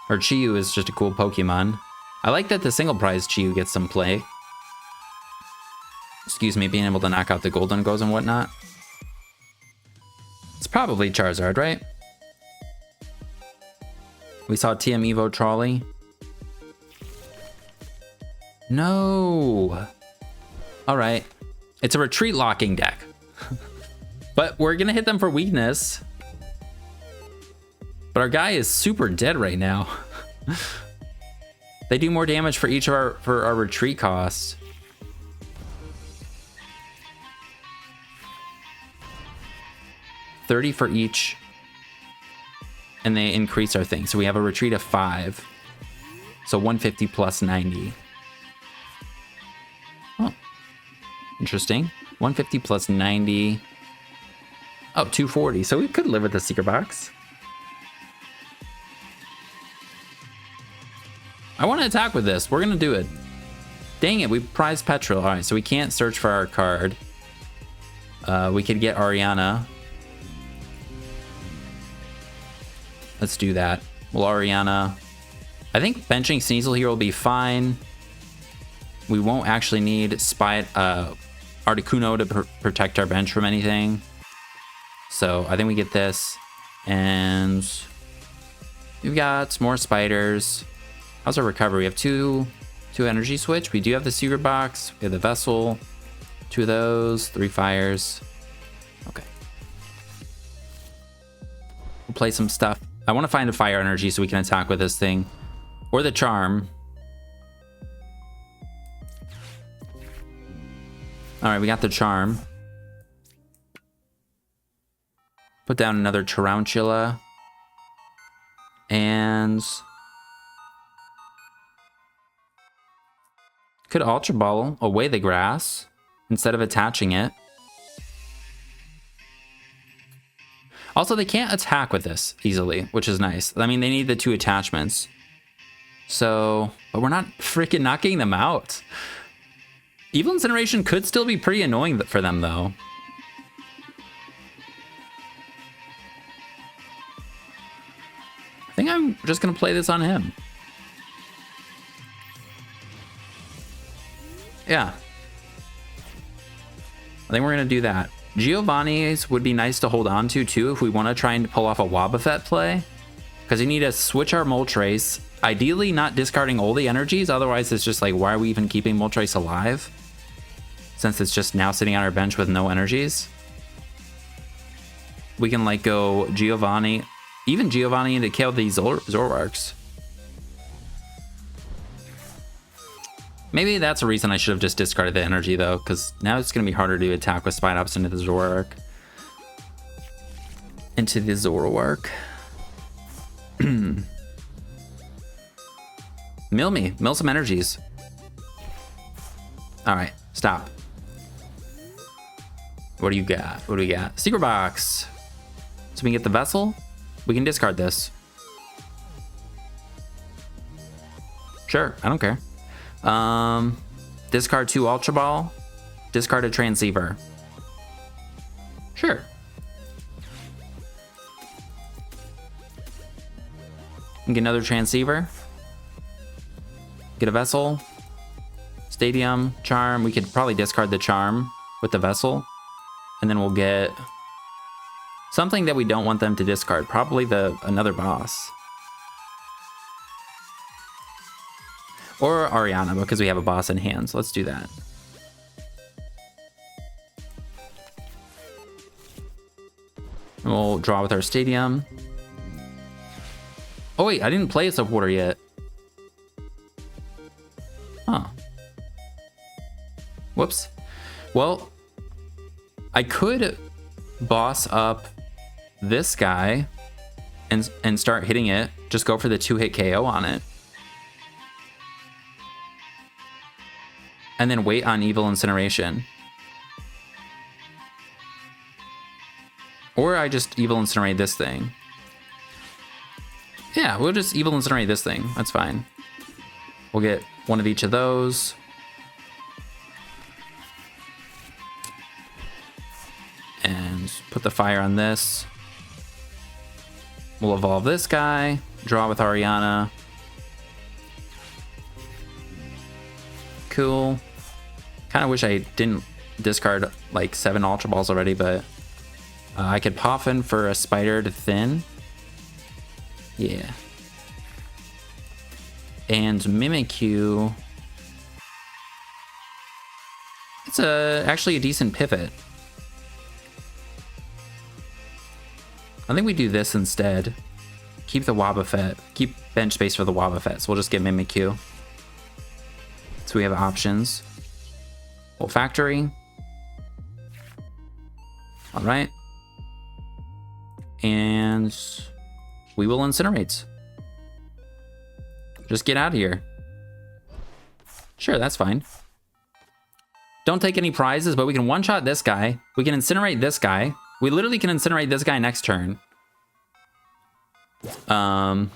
Or Chi-Yu is just a cool Pokemon. I like that the single prize Chi-Yu gets some play. Excuse me, being able to knock out the golden goes and whatnot. It's probably Charizard, right? We saw TM Evo Trolley. No. All right. It's a retreat locking deck. But we're going to hit them for weakness. But our guy is super dead right now. They do more damage for each of our retreat costs. $30 for each. And they increase our thing. So we have a retreat of 5. So 150 plus 90. Oh. Interesting. 150 plus 90. Oh, 240. So we could live with the secret box. I want to attack with this. We're going to do it. Dang it, we prized petrol. All right, so we can't search for our card. We could get Ariana. Let's do that. Well, Ariana. I think benching Sneasel here will be fine. We won't actually need Articuno to protect our bench from anything. So I think we get this. And we've got more spiders. How's our recovery? We have two energy switch. We do have the secret box. We have the vessel. 2 of those. 3 fires. Okay. We'll play some stuff. I want to find a fire energy so we can attack with this thing. Or the charm. Alright, we got the charm. Put down another Tarountula. And could Ultra Ball away the grass instead of attaching it. Also, they can't attack with this easily, which is nice. I mean, they need the 2 attachments. So, but we're not freaking knocking them out. Evil Incineration could still be pretty annoying for them, though. I think I'm just going to play this on him. Yeah. I think we're going to do that. Giovanni's would be nice to hold on to, too, if we want to try and pull off a Wobbuffet play. Because we need to switch our Moltres. Ideally, not discarding all the energies. Otherwise, it's just like, why are we even keeping Moltres alive? Since it's just now sitting on our bench with no energies. We can, like, go Giovanni. Even Giovanni into kill these Zoroarks. Maybe that's a reason I should have just discarded the energy, though, because now it's going to be harder to attack with Spidops into the Zoroark. Into the Zoroark. Mill me. Mill some energies. Alright, stop. What do you got? What do we got? Secret box. So we can get the vessel. We can discard this. Sure, I don't care. Discard 2 Ultra Ball. Discard a Transceiver. Sure. And get another Transceiver. Get a Vessel. Stadium. Charm. We could probably discard the Charm with the Vessel. And then we'll get something that we don't want them to discard. Probably another boss. Or Ariana, because we have a boss in hand. So let's do that. And we'll draw with our Stadium. Oh wait, I didn't play a supporter yet. Huh. Whoops. Well, I could boss up this guy and start hitting it. Just go for the 2-hit KO on it. And then wait on Evil Incineration. Or I just Evil Incinerate this thing. Yeah, we'll just Evil Incinerate this thing. That's fine. We'll get one of each of those. And put the fire on this. We'll evolve this guy. Draw with Ariana. Cool. Kind of wish I didn't discard like 7 Ultra Balls already, but I could Poffin for a Spider to thin. Yeah. And Mimikyu. It's actually a decent pivot. I think we do this instead. Keep the Wobbuffet. Keep bench space for the Wobbuffet. So we'll just get Mimikyu. So we have options. Olfactory. All right. And we will incinerate. Just get out of here. Sure, that's fine. Don't take any prizes, but we can one-shot this guy. We can incinerate this guy. We literally can incinerate this guy next turn. And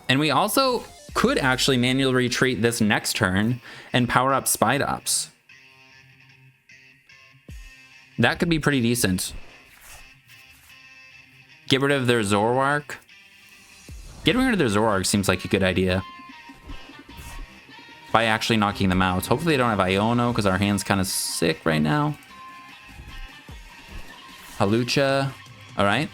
we also could actually manually retreat this next turn and power up Spidops. That could be pretty decent. Get rid of their Zoroark. Getting rid of their Zoroark seems like a good idea. By actually knocking them out. Hopefully they don't have Iono because our hand's kind of sick right now. Halucha. All right.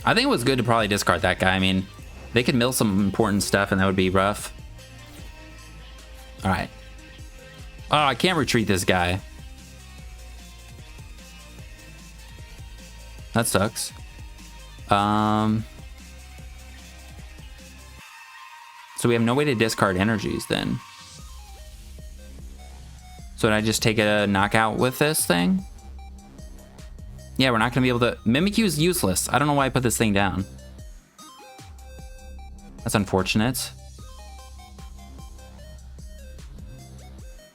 I think it was good to probably discard that guy. I mean, they could mill some important stuff and that would be rough. All right. Oh, I can't retreat this guy. That sucks. So we have no way to discard energies then. So did I just take a knockout with this thing? Yeah, we're not going to be able to... Mimikyu is useless. I don't know why I put this thing down. That's unfortunate.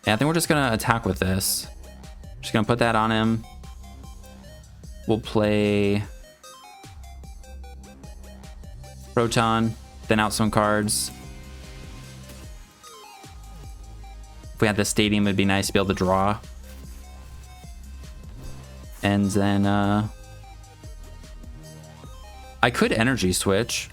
Yeah, I think we're just going to attack with this. Just going to put that on him. We'll play... Proton. Then out some cards. If we had the stadium, it'd be nice to be able to draw. And then I could energy switch.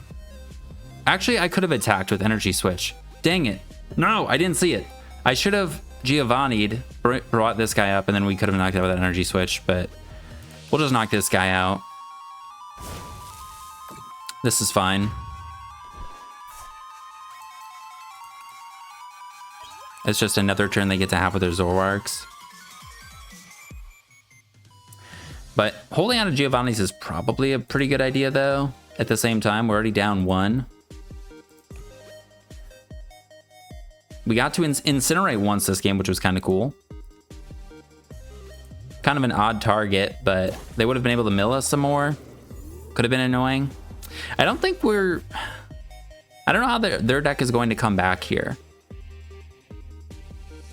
Actually, I could have attacked with energy switch. Dang it. No, I didn't see it. I should have Giovanni'd, brought this guy up, and then we could have knocked out with that energy switch, but we'll just knock this guy out. This is fine. It's just another turn they get to have with their Zoroarks. But holding out of Giovanni's is probably a pretty good idea, though. At the same time, we're already down 1. We got to incinerate once this game, which was kind of cool. Kind of an odd target, but they would have been able to mill us some more. Could have been annoying. I don't think we're... I don't know how their deck is going to come back here.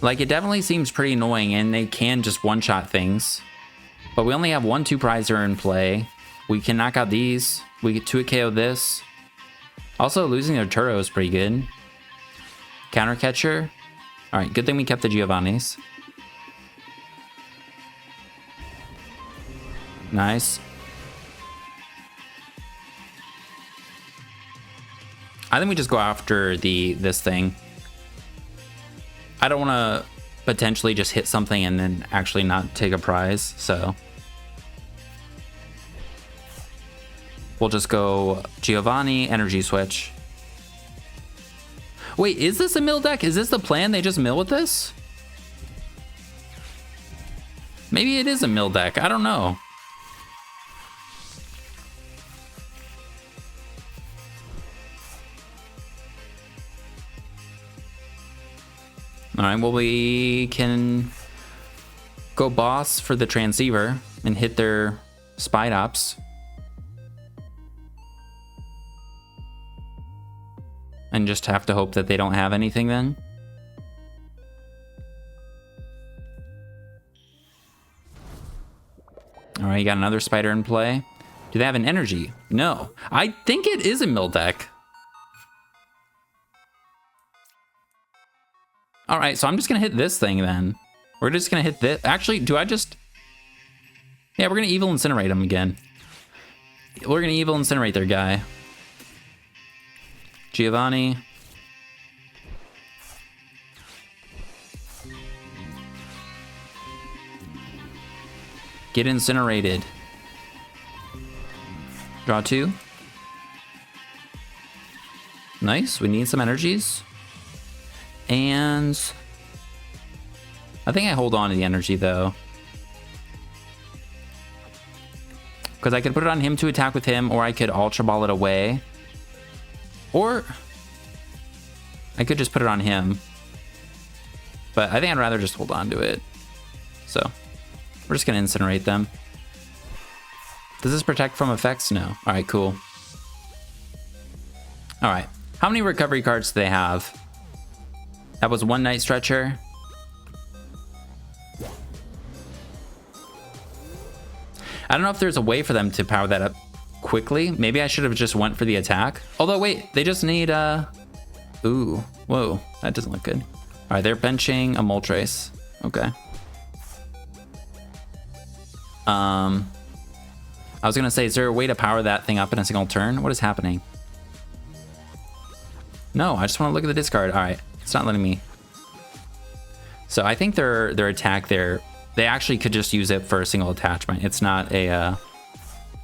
Like, it definitely seems pretty annoying, and they can just one-shot things. But we only have 1/2 prizer in play. We can knock out these. We get 2 KO this. Also, losing their Turo is pretty good. Counter catcher. All right, good thing we kept the Giovanni's. Nice. I think we just go after this thing. I don't want to potentially just hit something and then actually not take a prize, so we'll just go Giovanni, energy switch. Wait, is this a mill deck? Is this the plan? They just mill with this? Maybe it is a mill deck. I don't know. All right, well, we can go boss for the transceiver and hit their Spidops. And just have to hope that they don't have anything then. All right, you got another spider in play. Do they have an energy? No. I think it is a mill deck. All right, so I'm just gonna hit this thing then. We're just gonna hit this. Actually, do I just... Yeah, we're gonna Evil Incinerate him again. We're gonna Evil Incinerate their guy. Giovanni. Get incinerated. Draw 2. Nice, we need some energies. And I think I hold on to the energy though. Because I could put it on him to attack with him, or I could Ultra Ball it away. Or I could just put it on him. But I think I'd rather just hold on to it. So we're just going to incinerate them. Does this protect from effects? No. All right, cool. All right. How many recovery cards do they have? That was one Night Stretcher. I don't know if there's a way for them to power that up quickly. Maybe I should have just went for the attack. Although, wait, they just need, Ooh, whoa, that doesn't look good. All right, they're benching a Moltres. Okay. I was gonna say, is there a way to power that thing up in a single turn? What is happening? No, I just want to look at the discard. All right, it's not letting me. So I think their attack there, they actually could just use it for a single attachment. It's not a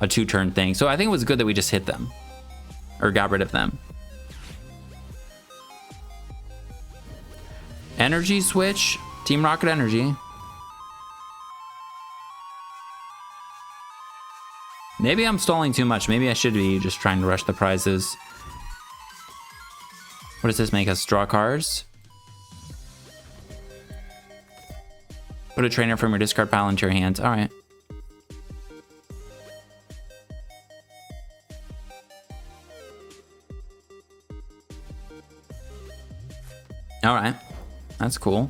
2-turn thing. So I think it was good that we just hit them or got rid of them. Energy switch, Team Rocket energy. Maybe I'm stalling too much. Maybe I should be just trying to rush the prizes. What does this make us? Draw cards? Put a trainer from your discard pile into your hands. All right. All right. That's cool.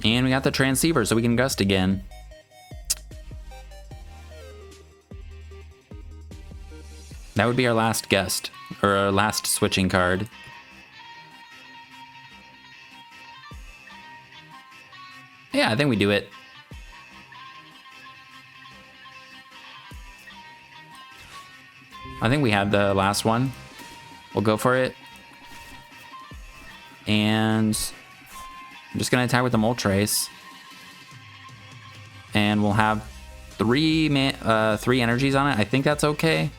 And we got the transceiver, so we can gust again. That would be our last gust, or our last switching card. Yeah, I think we do it. I think we had the last one. We'll go for it. And I'm just going to attack with the Moltres. And we'll have three energies on it. I think that's okay.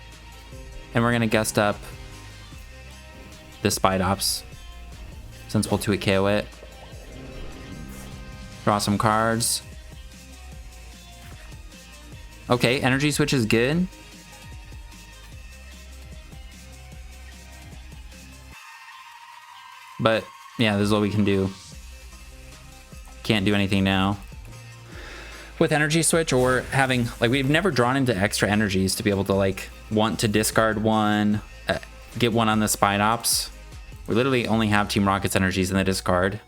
And we're going to gust up the Spidops, since we'll 2-hit KO it. Draw some cards. Okay, energy switch is good. But yeah, this is what we can do. Can't do anything now with energy switch, or having, like, we've never drawn into extra energies to be able to, like, want to discard one, get one on the Spidops. We literally only have Team Rocket's energies in the discard.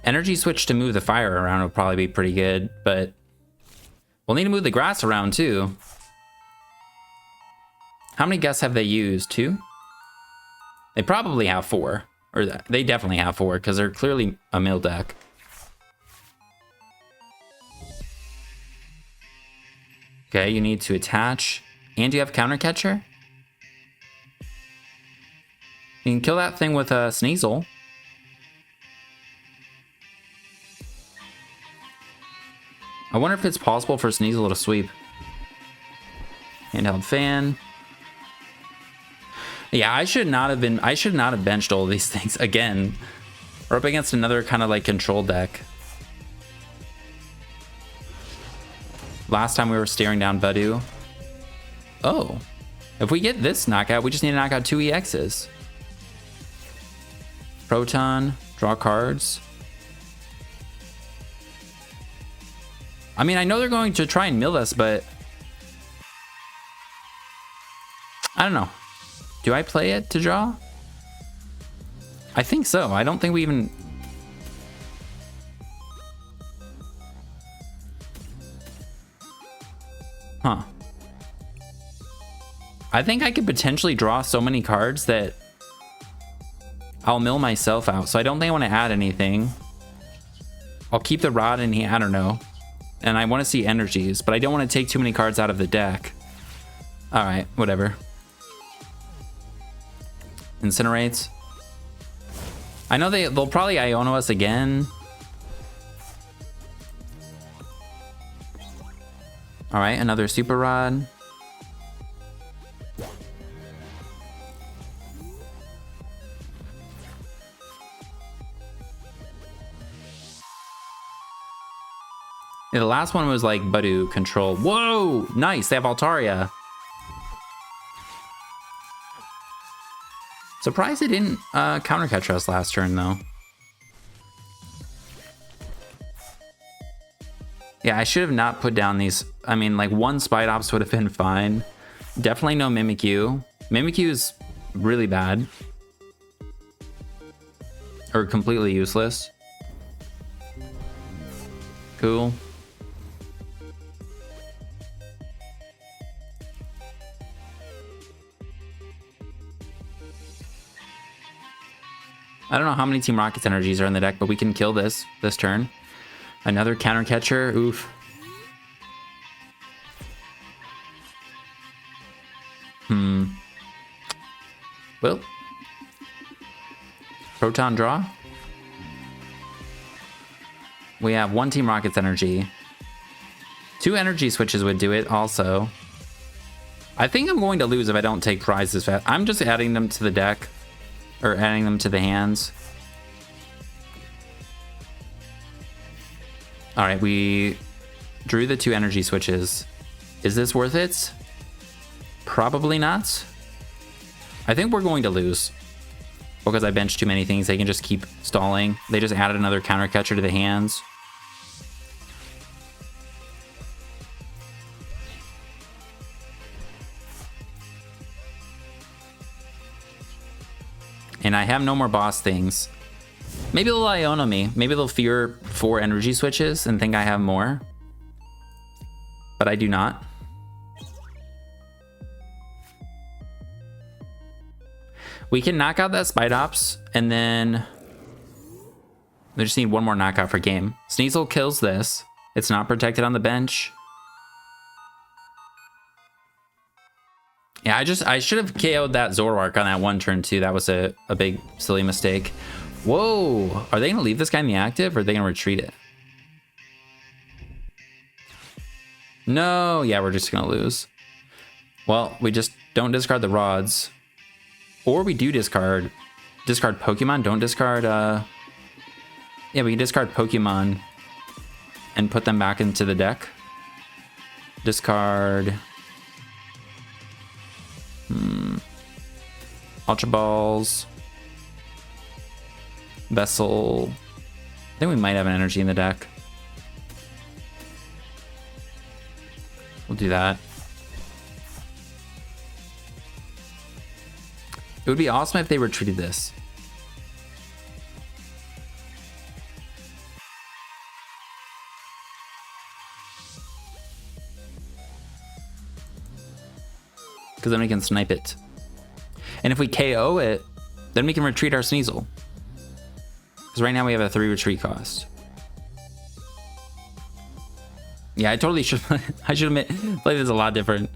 Energy switch to move the fire around would probably be pretty good, but we'll need to move the grass around too. How many gusts have they used? 2? They probably have 4. Or they definitely have 4, because they're clearly a mill deck. Okay, you need to attach. And you have counter catcher? You can kill that thing with a Sneasel. I wonder if it's possible for Sneasel to sweep. Handheld fan. Yeah, I should not have benched all of these things again. We're up against another kind of like control deck. Last time we were staring down Voodoo. Oh, if we get this knockout, we just need to knock out 2 EXs. Proton, draw cards. I mean, I know they're going to try and mill us, but I don't know. Do I play it to draw? I think so. I don't think we even... Huh. I think I could potentially draw so many cards that I'll mill myself out. So I don't think I want to add anything. I'll keep the rod in here. I don't know. And I want to see energies, but I don't want to take too many cards out of the deck. All right, whatever. Incinerates. I know they'll probably Iono us again. All right, another super rod. Yeah, the last one was like Badu control. Whoa, nice. They have Altaria. Surprised they didn't counter catch us last turn though. Yeah, I should have not put down these. I mean, like one Spidops would have been fine. Definitely no Mimikyu. Mimikyu is really bad. Or completely useless. Cool. I don't know how many Team Rocket's energies are in the deck, but we can kill this turn. Another counter catcher. Oof. Well. Proton draw. We have one Team Rocket's energy. 2 energy switches would do it also. I think I'm going to lose if I don't take prizes fast. I'm just adding them to the deck. Or adding them to the hands. All right, we drew the 2 energy switches. Is this worth it? Probably not. I think we're going to lose. Because I benched too many things. They can just keep stalling. They just added another counter catcher to the hands. And I have no more boss things. Maybe they'll Iono me. Maybe they'll fear 4 energy switches and think I have more. But I do not. We can knock out that Spidops, and then we just need one more knockout for game. Sneasel kills this. It's not protected on the bench. Yeah, I should have KO'd that Zoroark on that one turn too. That was a big silly mistake. Whoa, are they gonna leave this guy in the active or are they gonna retreat it? No, yeah, we're just gonna lose. Well, we just don't discard the rods. Or we do discard Pokemon, don't discard, yeah, we can discard Pokemon and put them back into the deck. Discard... Ultra Balls. Vessel. I think we might have an energy in the deck. We'll do that. It would be awesome if they retreated this. Because then we can snipe it. And if we KO it, then we can retreat our Sneasel. Because right now we have a 3 retreat cost. Yeah, I totally should. I should admit, played this a lot different.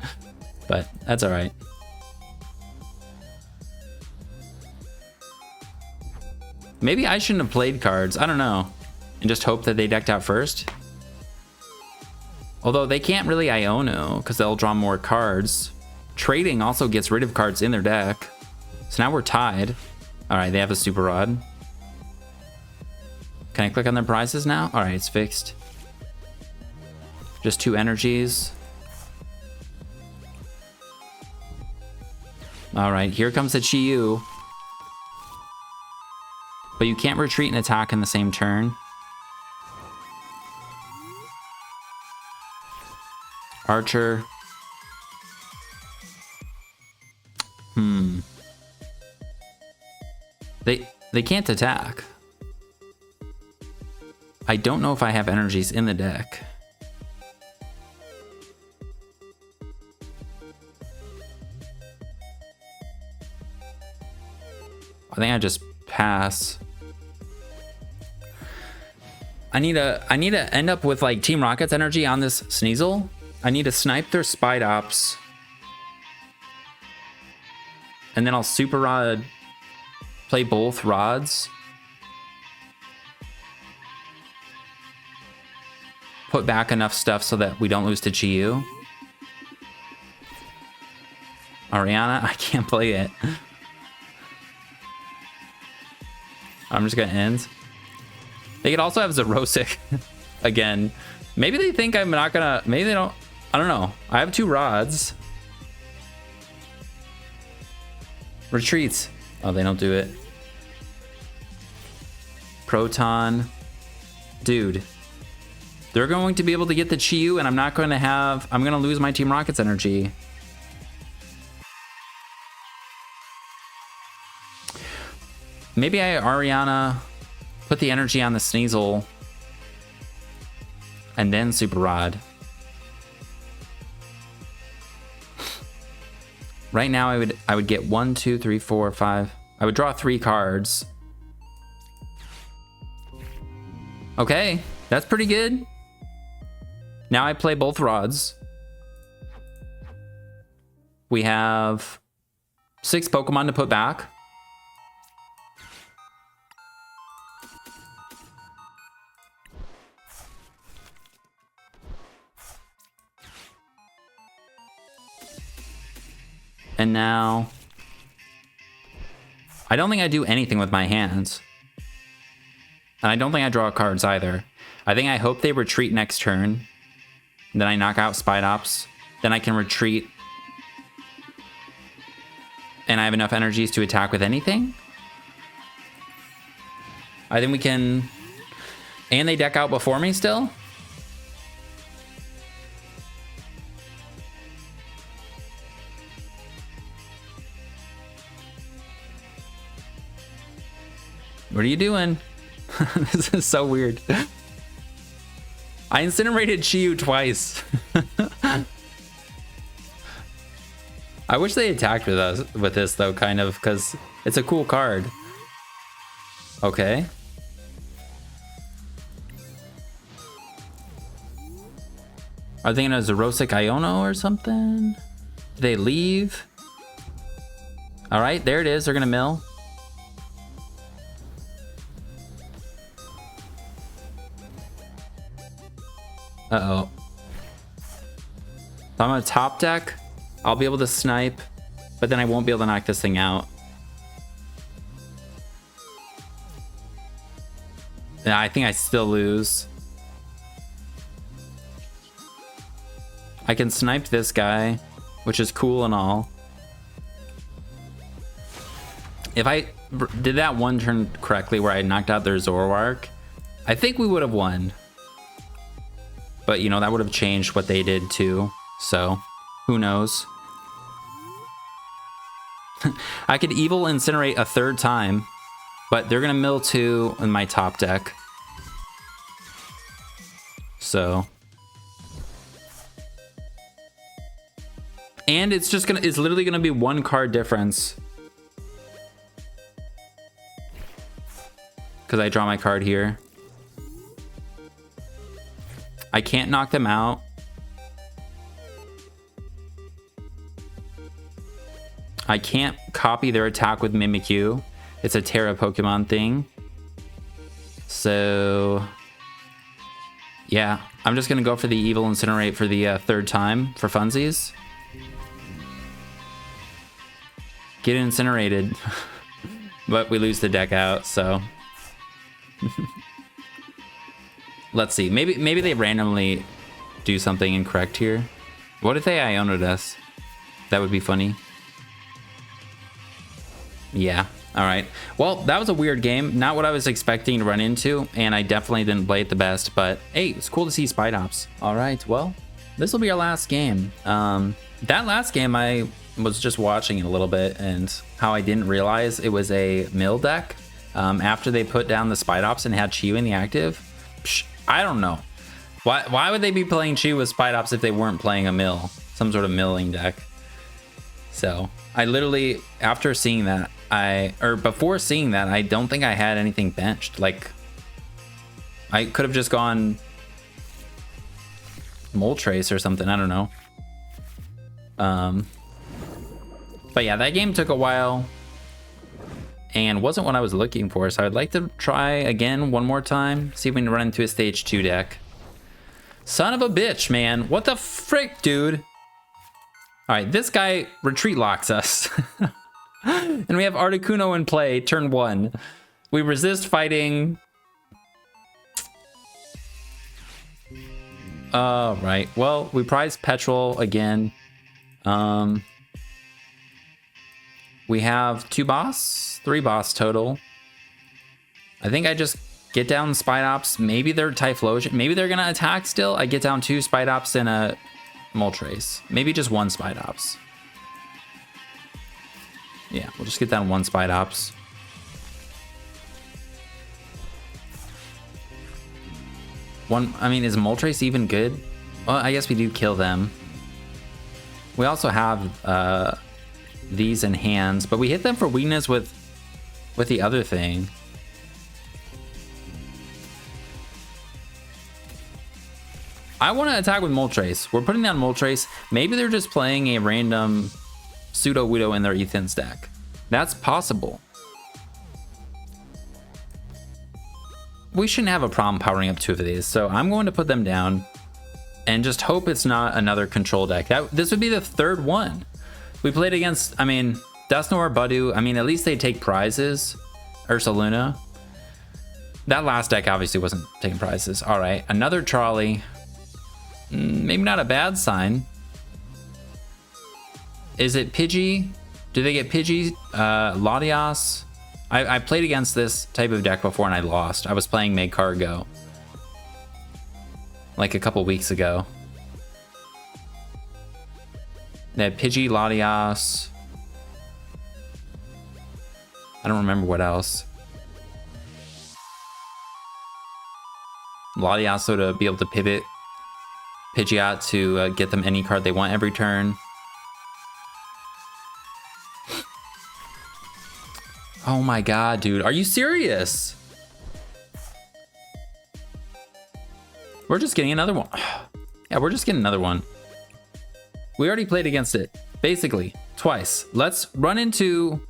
But that's alright. Maybe I shouldn't have played cards. I don't know. And just hope that they decked out first. Although they can't really Iono because they'll draw more cards. Trading also gets rid of cards in their deck. So now we're tied. All right, they have a Super Rod. Can I click on their prizes now? All right, it's fixed. Just 2 energies. All right, here comes the Chi-Yu. But you can't retreat and attack in the same turn. Archer. They can't attack. I don't know if I have energies in the deck. think I just pass. I need to end up with like Team Rocket's energy on this Sneasel. I need to snipe their Spidops. And then I'll Super Rod, play both rods. Put back enough stuff so that we don't lose to Chi-Yu. Ariana, I can't play it. I'm just gonna end. They could also have Zerosic again. Maybe they think I'm not gonna, maybe they don't, I don't know. I have 2 rods. Retreats. Oh, they don't do it. Proton. Dude. They're going to be able to get the Chi-Yu and I'm not going to have, I'm going to lose my Team Rocket's energy. Maybe Ariana put the energy on the Sneasel and then Super Rod. Right now I would get 1, 2, 3, 4, 5. I would draw 3 cards. Okay, that's pretty good. Now I play both rods. We have 6 Pokemon to put back. And now, I don't think I do anything with my hands. And I don't think I draw cards either. I think I hope they retreat next turn. Then I knock out Spidops. Then I can retreat. And I have enough energies to attack with anything. I think we can... And they deck out before me still? What are you doing? This is so weird. I incinerated Chi-Yu twice. I wish they attacked with us with this though, kind of, because it's a cool card. Okay. Are they gonna Zerosic Iono or something? Did they leave? All right, there it is. They're gonna mill. Uh-oh. So I'm gonna top deck. I'll be able to snipe, but then I won't be able to knock this thing out. Yeah, I think I still lose. I can snipe this guy, which is cool and all. If I did that one turn correctly where I knocked out their Zoroark, I think we would have won. But, you know, that would have changed what they did too. So, who knows? I could Evil Incinerate a 3rd time, but they're going to mill 2 in my top deck. So. And it's just gonna, it's literally going to be 1 card difference. Because I draw my card here. I can't knock them out. I can't copy their attack with Mimikyu. It's a Terra Pokemon thing. So, yeah, I'm just gonna go for the Evil Incinerate for the 3rd time for funsies. Get incinerated. But we lose the deck out, so. Let's see. Maybe they randomly do something incorrect here. What if they Iono'd us? That would be funny. Yeah. All right. Well, that was a weird game. Not what I was expecting to run into, and I definitely didn't play it the best, but hey, it's cool to see Spidops. All right. Well, this will be our last game. That last game, I was just watching it a little bit, and how I didn't realize it was a mill deck. After they put down the Spidops and had Chi-Yu in the active. Psh, I don't know. Why would they be playing Chi with Spidops if they weren't playing a mill? Some sort of milling deck. So I literally, after seeing that, before seeing that, I don't think I had anything benched. Like, I could have just gone Moltres or something. I don't know. But yeah, that game took a while and wasn't what I was looking for. So I'd like to try again one more time. See if we can run into a stage 2 deck. Son of a bitch, man. What the frick, dude? All right, this guy retreat locks us. And we have Articuno in play, turn 1. We resist fighting. Right. Well, we prize Petrol again. We have 2 boss, 3 boss total. I think I just get down Spidops. Maybe they're Typhlosion. Maybe they're gonna attack still. I get down 2 Spidops and a Moltres. Maybe just 1 Spidops. Yeah, we'll just get down 1 Spidops. I mean, is Moltres even good? Well, I guess we do kill them. We also have these in hands, but we hit them for weakness with the other thing. I want to attack with Moltres. We're putting down Moltres. Maybe they're just playing a random Pseudo-Widow in their Ethan's deck. That's possible. We shouldn't have a problem powering up 2 of these, so I'm going to put them down and just hope it's not another control deck. This would be the 3rd one. We played against, I mean, Dusknoir, Budu. I mean, at least they take prizes. Ursaluna. That last deck obviously wasn't taking prizes. All right, another Charlie. Maybe not a bad sign. Is it Pidgey? Do they get Pidgey? Latias? I played against this type of deck before and I lost. I was playing Magcargo like a couple weeks ago. They had Pidgey, Latias. I don't remember what else. Latias to be able to pivot Pidgeot to get them any card they want every turn. Oh my god, dude. Are you serious? We're just getting another one. Yeah, we're just getting another one. We already played against it, basically, twice. Let's run into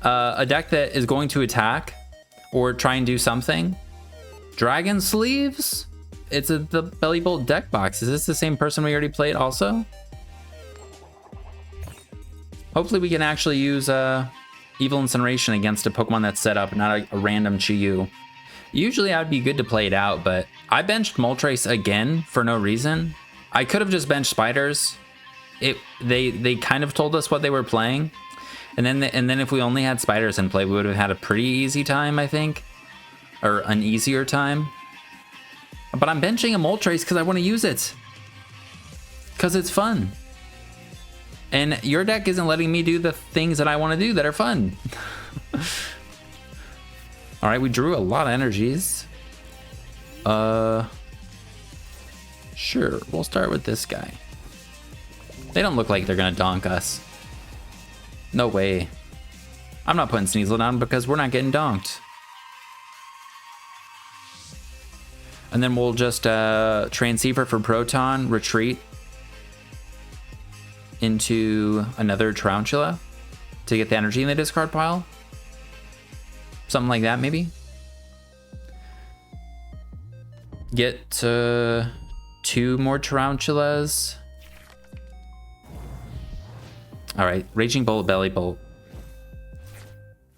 a deck that is going to attack or try and do something. Dragon Sleeves? It's the Belly Bolt deck box. Is this the same person we already played also? Hopefully we can actually use Evil Incineration against a Pokemon that's set up, not a random Chi-Yu. Usually I'd be good to play it out, but I benched Moltres again for no reason. I could have just benched Spiders. They kind of told us what they were playing. And then if we only had Spiders in play, we would have had a pretty easy time, I think. Or an easier time. But I'm benching a Moltres because I want to use it. Because it's fun. And your deck isn't letting me do the things that I want to do that are fun. All right, we drew a lot of energies. Sure, we'll start with this guy. They don't look like they're gonna donk us. No way. I'm not putting Sneasel down because we're not getting donked. And then we'll just Transceiver for Proton, retreat into another Tarountula to get the energy in the discard pile. Something like that, maybe. Get 2 more Tarountulas. All right, Raging Bolt, Belly Bolt.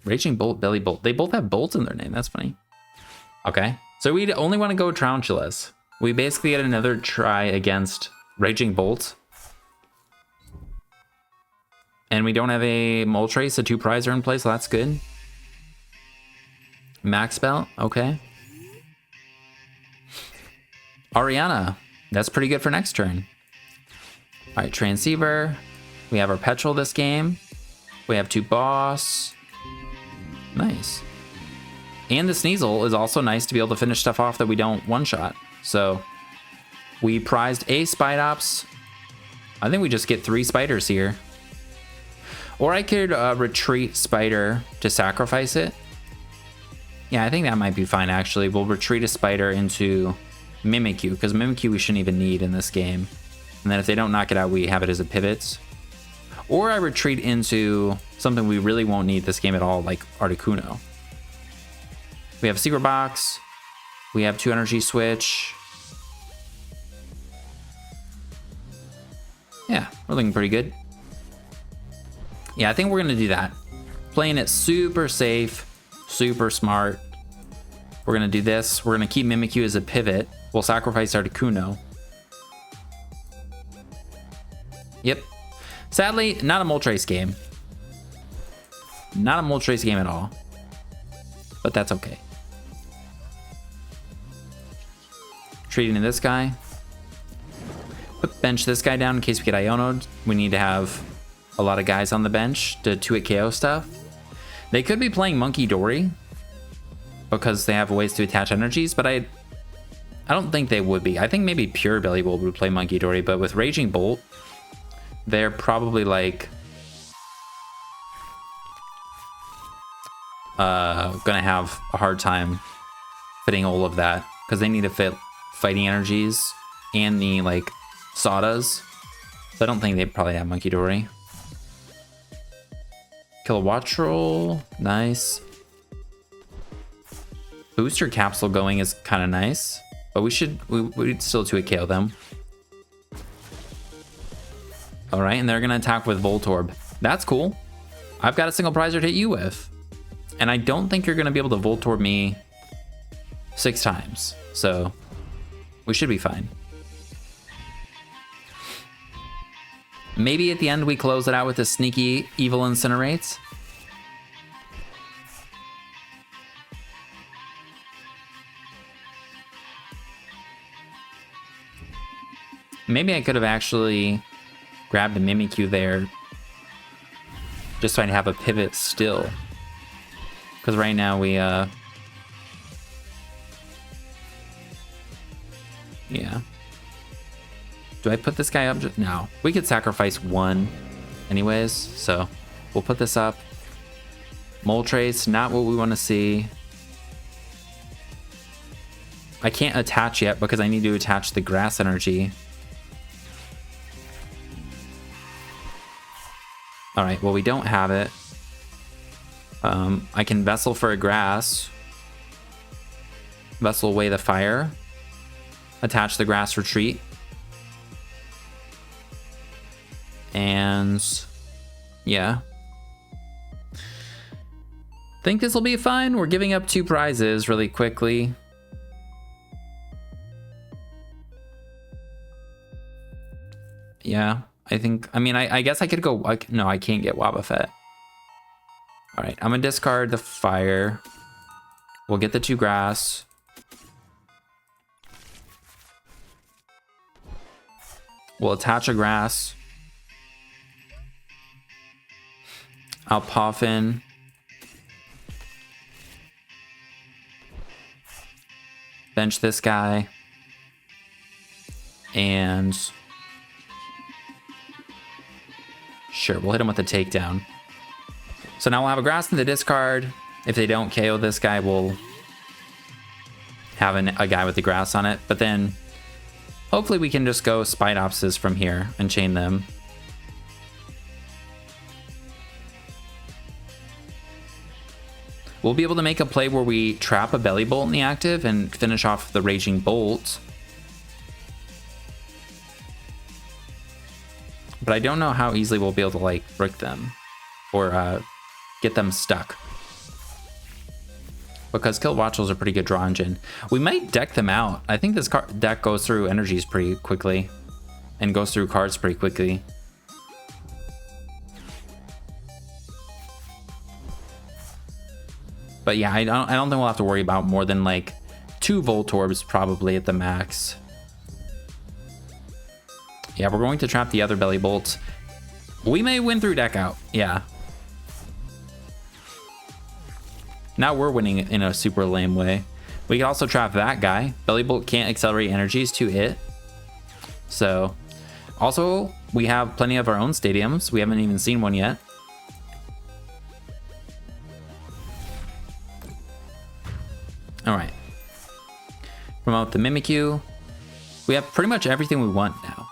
Raging Bolt, Belly Bolt. They both have bolts in their name. That's funny. Okay, so we only want to go Tarountulas. We basically get another try against Raging Bolt. And we don't have a Moltres, a 2 prizer in place, so that's good. Max Spell, okay. Ariana, that's pretty good for next turn. All right, Transceiver. We have our Petrol this game. We have 2 boss. Nice. And the Sneasel is also nice to be able to finish stuff off that we don't one-shot. So we prized a Spidops. I think we just get 3 spiders here. Or I could retreat Spider to sacrifice it. Yeah, I think that might be fine, actually. We'll retreat a Spider into Mimikyu, because Mimikyu we shouldn't even need in this game. And then if they don't knock it out, we have it as a pivot. Or I retreat into something we really won't need this game at all, like Articuno. We have a Secret Box. We have 2 energy switch. Yeah, we're looking pretty good. Yeah, I think we're going to do that. Playing it super safe, super smart. We're going to do this. We're going to keep Mimikyu as a pivot. We'll sacrifice Articuno. Yep. Sadly, not a Moltres game. Not a Moltres game at all. But that's okay. Treating this guy. Bench this guy down in case we get Iono'd. We need to have a lot of guys on the bench to 2-hit KO stuff. They could be playing Monkey Dory because they have ways to attach energies, but I don't think they would be. I think maybe Pure Belly Bolt would play Monkey Dory, but with Raging Bolt, they're probably like gonna have a hard time fitting all of that because they need to fit fighting energies and the like Sawdas. So I don't think they probably have Monkey Dory. Kilowattrel, nice. Booster Capsule going is kind of nice, but we'd still 2-hit KO them. All right, and they're gonna attack with Voltorb. That's cool. I've got a single prizer to hit you with, and I don't think you're gonna be able to Voltorb me 6 times, so we should be fine. Maybe at the end we close it out with a sneaky Evil Incinerate. Maybe I could have actually grabbed a Mimikyu there just so I'd have a pivot still. Because right now we, yeah. Do I put this guy up? No. We could sacrifice 1 anyways, so we'll put this up. Moltres, not what we want to see. I can't attach yet because I need to attach the grass energy. Alright, well we don't have it. I can Vessel for a grass. Vessel away the fire. Attach the grass retreat. And yeah. Think this will be fine. We're giving up 2 prizes really quickly. Yeah, I think, I mean, I guess I could go, no, I can't get Wobbuffet. All right, I'm gonna discard the fire. We'll get the 2 grass. We'll attach a grass. I'll Poffin. Bench this guy. And sure, we'll hit him with a takedown. So now we'll have a grass in the discard. If they don't KO this guy, we'll have a guy with the grass on it. But then hopefully we can just go Spidopses from here and chain them. We'll be able to make a play where we trap a Belly Bolt in the active and finish off the Raging Bolt. But I don't know how easily we'll be able to like brick them or get them stuck. Because Kilowattrel's a pretty good draw engine. We might deck them out. I think this deck goes through energies pretty quickly and goes through cards pretty quickly. But yeah, I don't think we'll have to worry about more than like 2 Voltorbs probably at the max. Yeah, we're going to trap the other Belly Bolt. We may win through deck out. Yeah. Now we're winning in a super lame way. We can also trap that guy. Belly Bolt can't accelerate energies to hit. So, also, we have plenty of our own stadiums. We haven't even seen one yet. out the Mimikyu. We have pretty much everything we want now.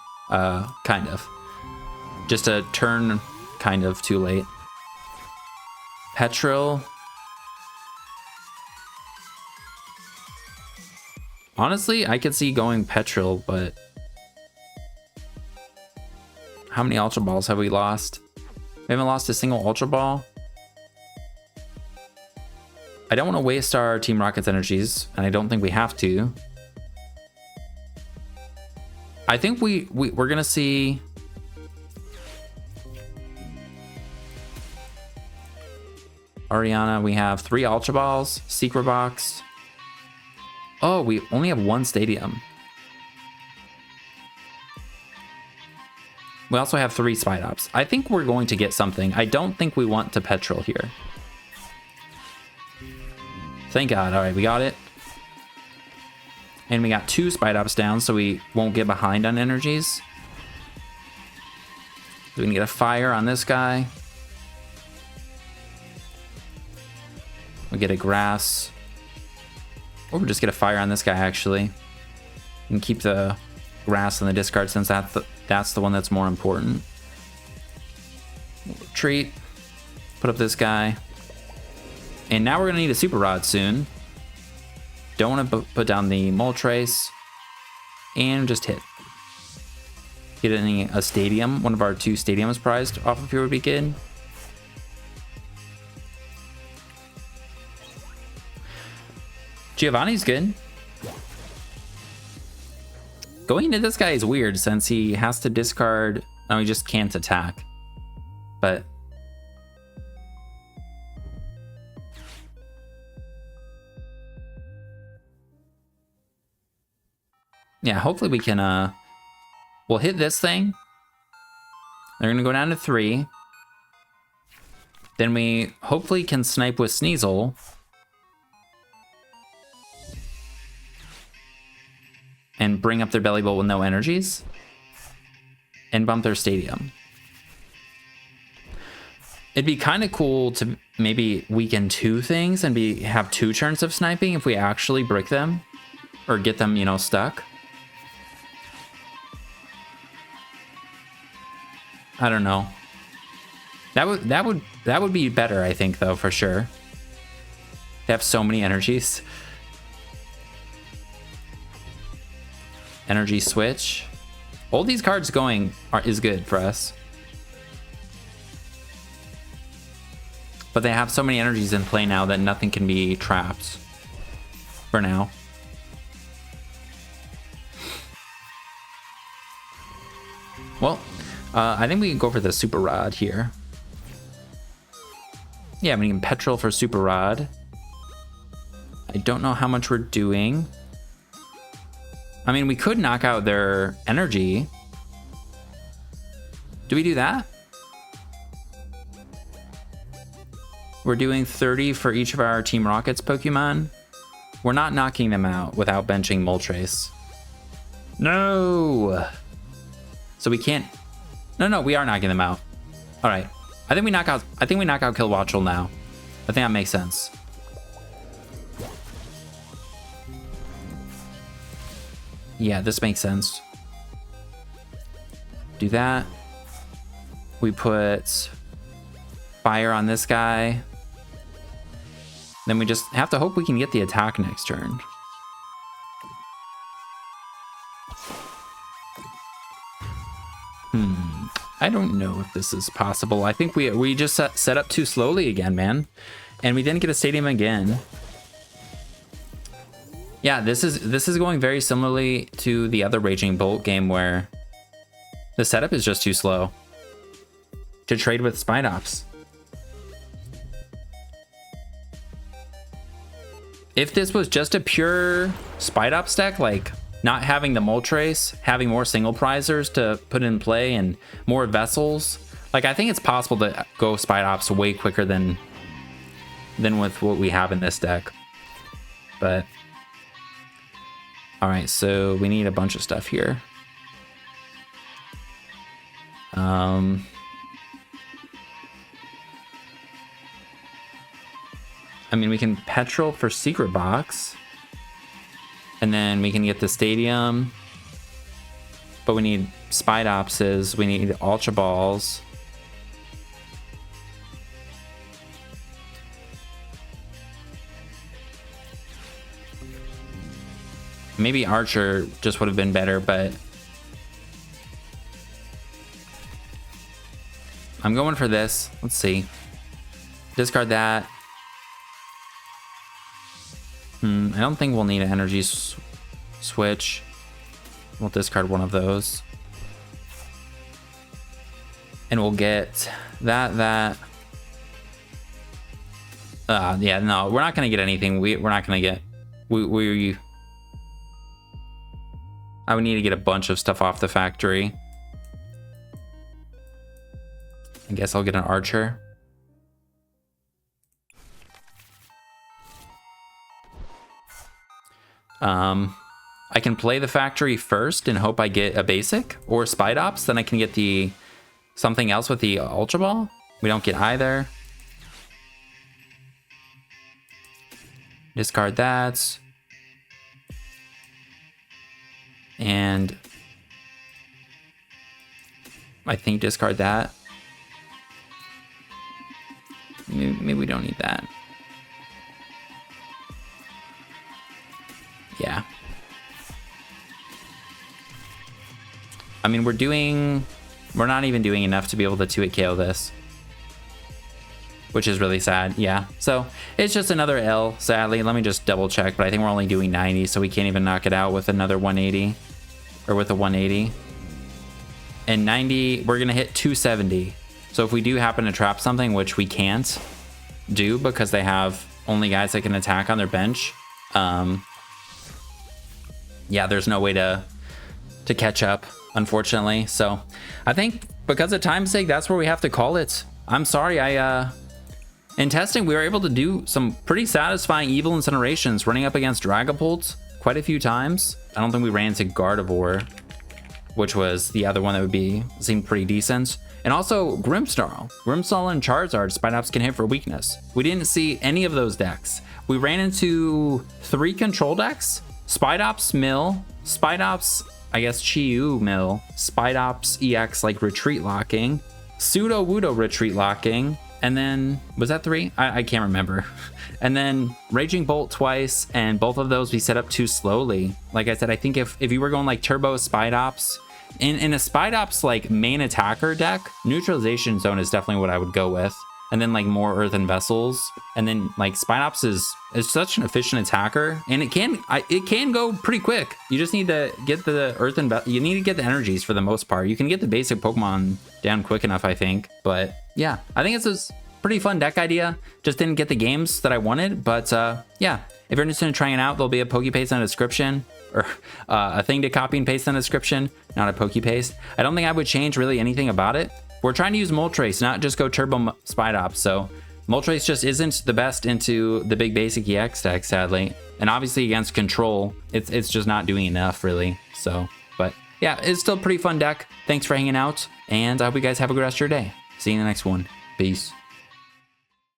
Kind of. Just a turn kind of too late. Petrol. Honestly, I could see going Petrol, but how many Ultra Balls have we lost? We haven't lost a single Ultra Ball. I don't want to waste our Team Rocket's energies, and I don't think we have to. I think we're gonna see Ariana. We have 3 Ultra Balls, Secret Box. Oh, we only have 1 Stadium. We also have 3 Spidops. I think we're going to get something. I don't think we want to Petrol here. Thank God. All right, we got it. And we got 2 Spidops down, so we won't get behind on energies. We can get a fire on this guy. We get a grass. Or we'll just get a fire on this guy, actually. And keep the grass in the discard since that's the one that's more important. We'll retreat. Put up this guy. And now we're going to need a Super Rod soon. Don't want to put down the Moltres. And just hit. Getting a Stadium. One of our 2 Stadiums prized off of here would be good. Giovanni's good. Going into this guy is weird since he has to discard. No, he just can't attack. But yeah, hopefully we can we'll hit this thing. They're gonna go down to 3. Then we hopefully can snipe with Sneasel. And bring up their belly bowl with no energies. And bump their Stadium. It'd be kind of cool to maybe weaken 2 things and have 2 turns of sniping if we actually brick them. Or get them, you know, stuck. I don't know. That would be better, I think, though, for sure. They have so many energies. Energy switch. All these cards going is good for us. But they have so many energies in play now that nothing can be trapped. For now. Well, I think we can go for the Super Rod here. Yeah, we can Petrol for Super Rod. I don't know how much we're doing. I mean, we could knock out their energy. Do we do that? We're doing 30 for each of our Team Rockets Pokemon. We're not knocking them out without benching Moltres. No! So we can't... No, we are knocking them out. All right. I think we knock out Kilowattrel now. I think that makes sense. Yeah, this makes sense. Do that. We put fire on this guy. Then we just have to hope we can get the attack next turn. I don't know if this is possible. I think we just set up too slowly again, man. And we didn't get a Stadium again. Yeah, this is going very similarly to the other Raging Bolt game where the setup is just too slow to trade with Spidops. If this was just a pure Spidops deck, like not having the Moltres, having more single prizers to put in play and more vessels, like I think it's possible to go Spidops way quicker than with what we have in this deck. But all right, so we need a bunch of stuff here. I mean, we can Petrol for Secret Box. And then we can get the stadium. But we need Spidopses. We need Ultra Balls. Maybe Archer just would have been better, but I'm going for this. Let's see. Discard that. I don't think we'll need an energy switch. We'll discard one of those. And we'll get that. Yeah, no, we're not going to get anything. We're not going to get... I would need to get a bunch of stuff off the factory. I guess I'll get an Archer. I can play the factory first and hope I get a basic or Spidops. Then I can get the something else with the Ultra Ball. We don't get either. Discard that. And I think discard that. Maybe we don't need that. Yeah. I mean, we're not even doing enough to be able to 2-hit KO this. Which is really sad, yeah. So, it's just another L, sadly. Let me just double check, but I think we're only doing 90, so we can't even knock it out with another 180. Or with a 180. And 90, we're gonna hit 270. So if we do happen to trap something, which we can't do because they have only guys that can attack on their bench, yeah, there's no way to catch up, unfortunately. So I think because of time's sake, that's where we have to call it. I'm sorry, in testing, we were able to do some pretty satisfying Evil Incinerations, running up against Dragapult quite a few times. I don't think we ran into Gardevoir, which was the other one that would seem pretty decent. And also Grimmsnarl. Grimmsnarl and Charizard, Spidops can hit for weakness. We didn't see any of those decks. We ran into 3 control decks. Spidops Mill, Spidops, I guess Chiyu Mill, Spidops EX like retreat locking, Pseudo-Wudo retreat locking, and then, was that 3? I can't remember. And then Raging Bolt twice, and both of those we set up too slowly. Like I said, I think if you were going like Turbo Spidops, in a Spidops like main attacker deck, Neutralization Zone is definitely what I would go with. And then like more Earthen Vessels. And then like Spidops is such an efficient attacker, and it can go pretty quick. You just need to get the you need to get the energies for the most part. You can get the basic Pokemon down quick enough, I think. But yeah, I think it's a pretty fun deck idea. Just didn't get the games that I wanted, but yeah, if you're interested in trying it out, there'll be a Pokepaste in the description, or a thing to copy and paste in the description, not a Pokepaste. I don't think I would change really anything about it. We're trying to use Moltres, not just go Turbo Spidops, so Moltres just isn't the best into the big basic EX deck, sadly. And obviously against Control, it's just not doing enough, really. So, but yeah, it's still a pretty fun deck. Thanks for hanging out, and I hope you guys have a good rest of your day. See you in the next one. Peace.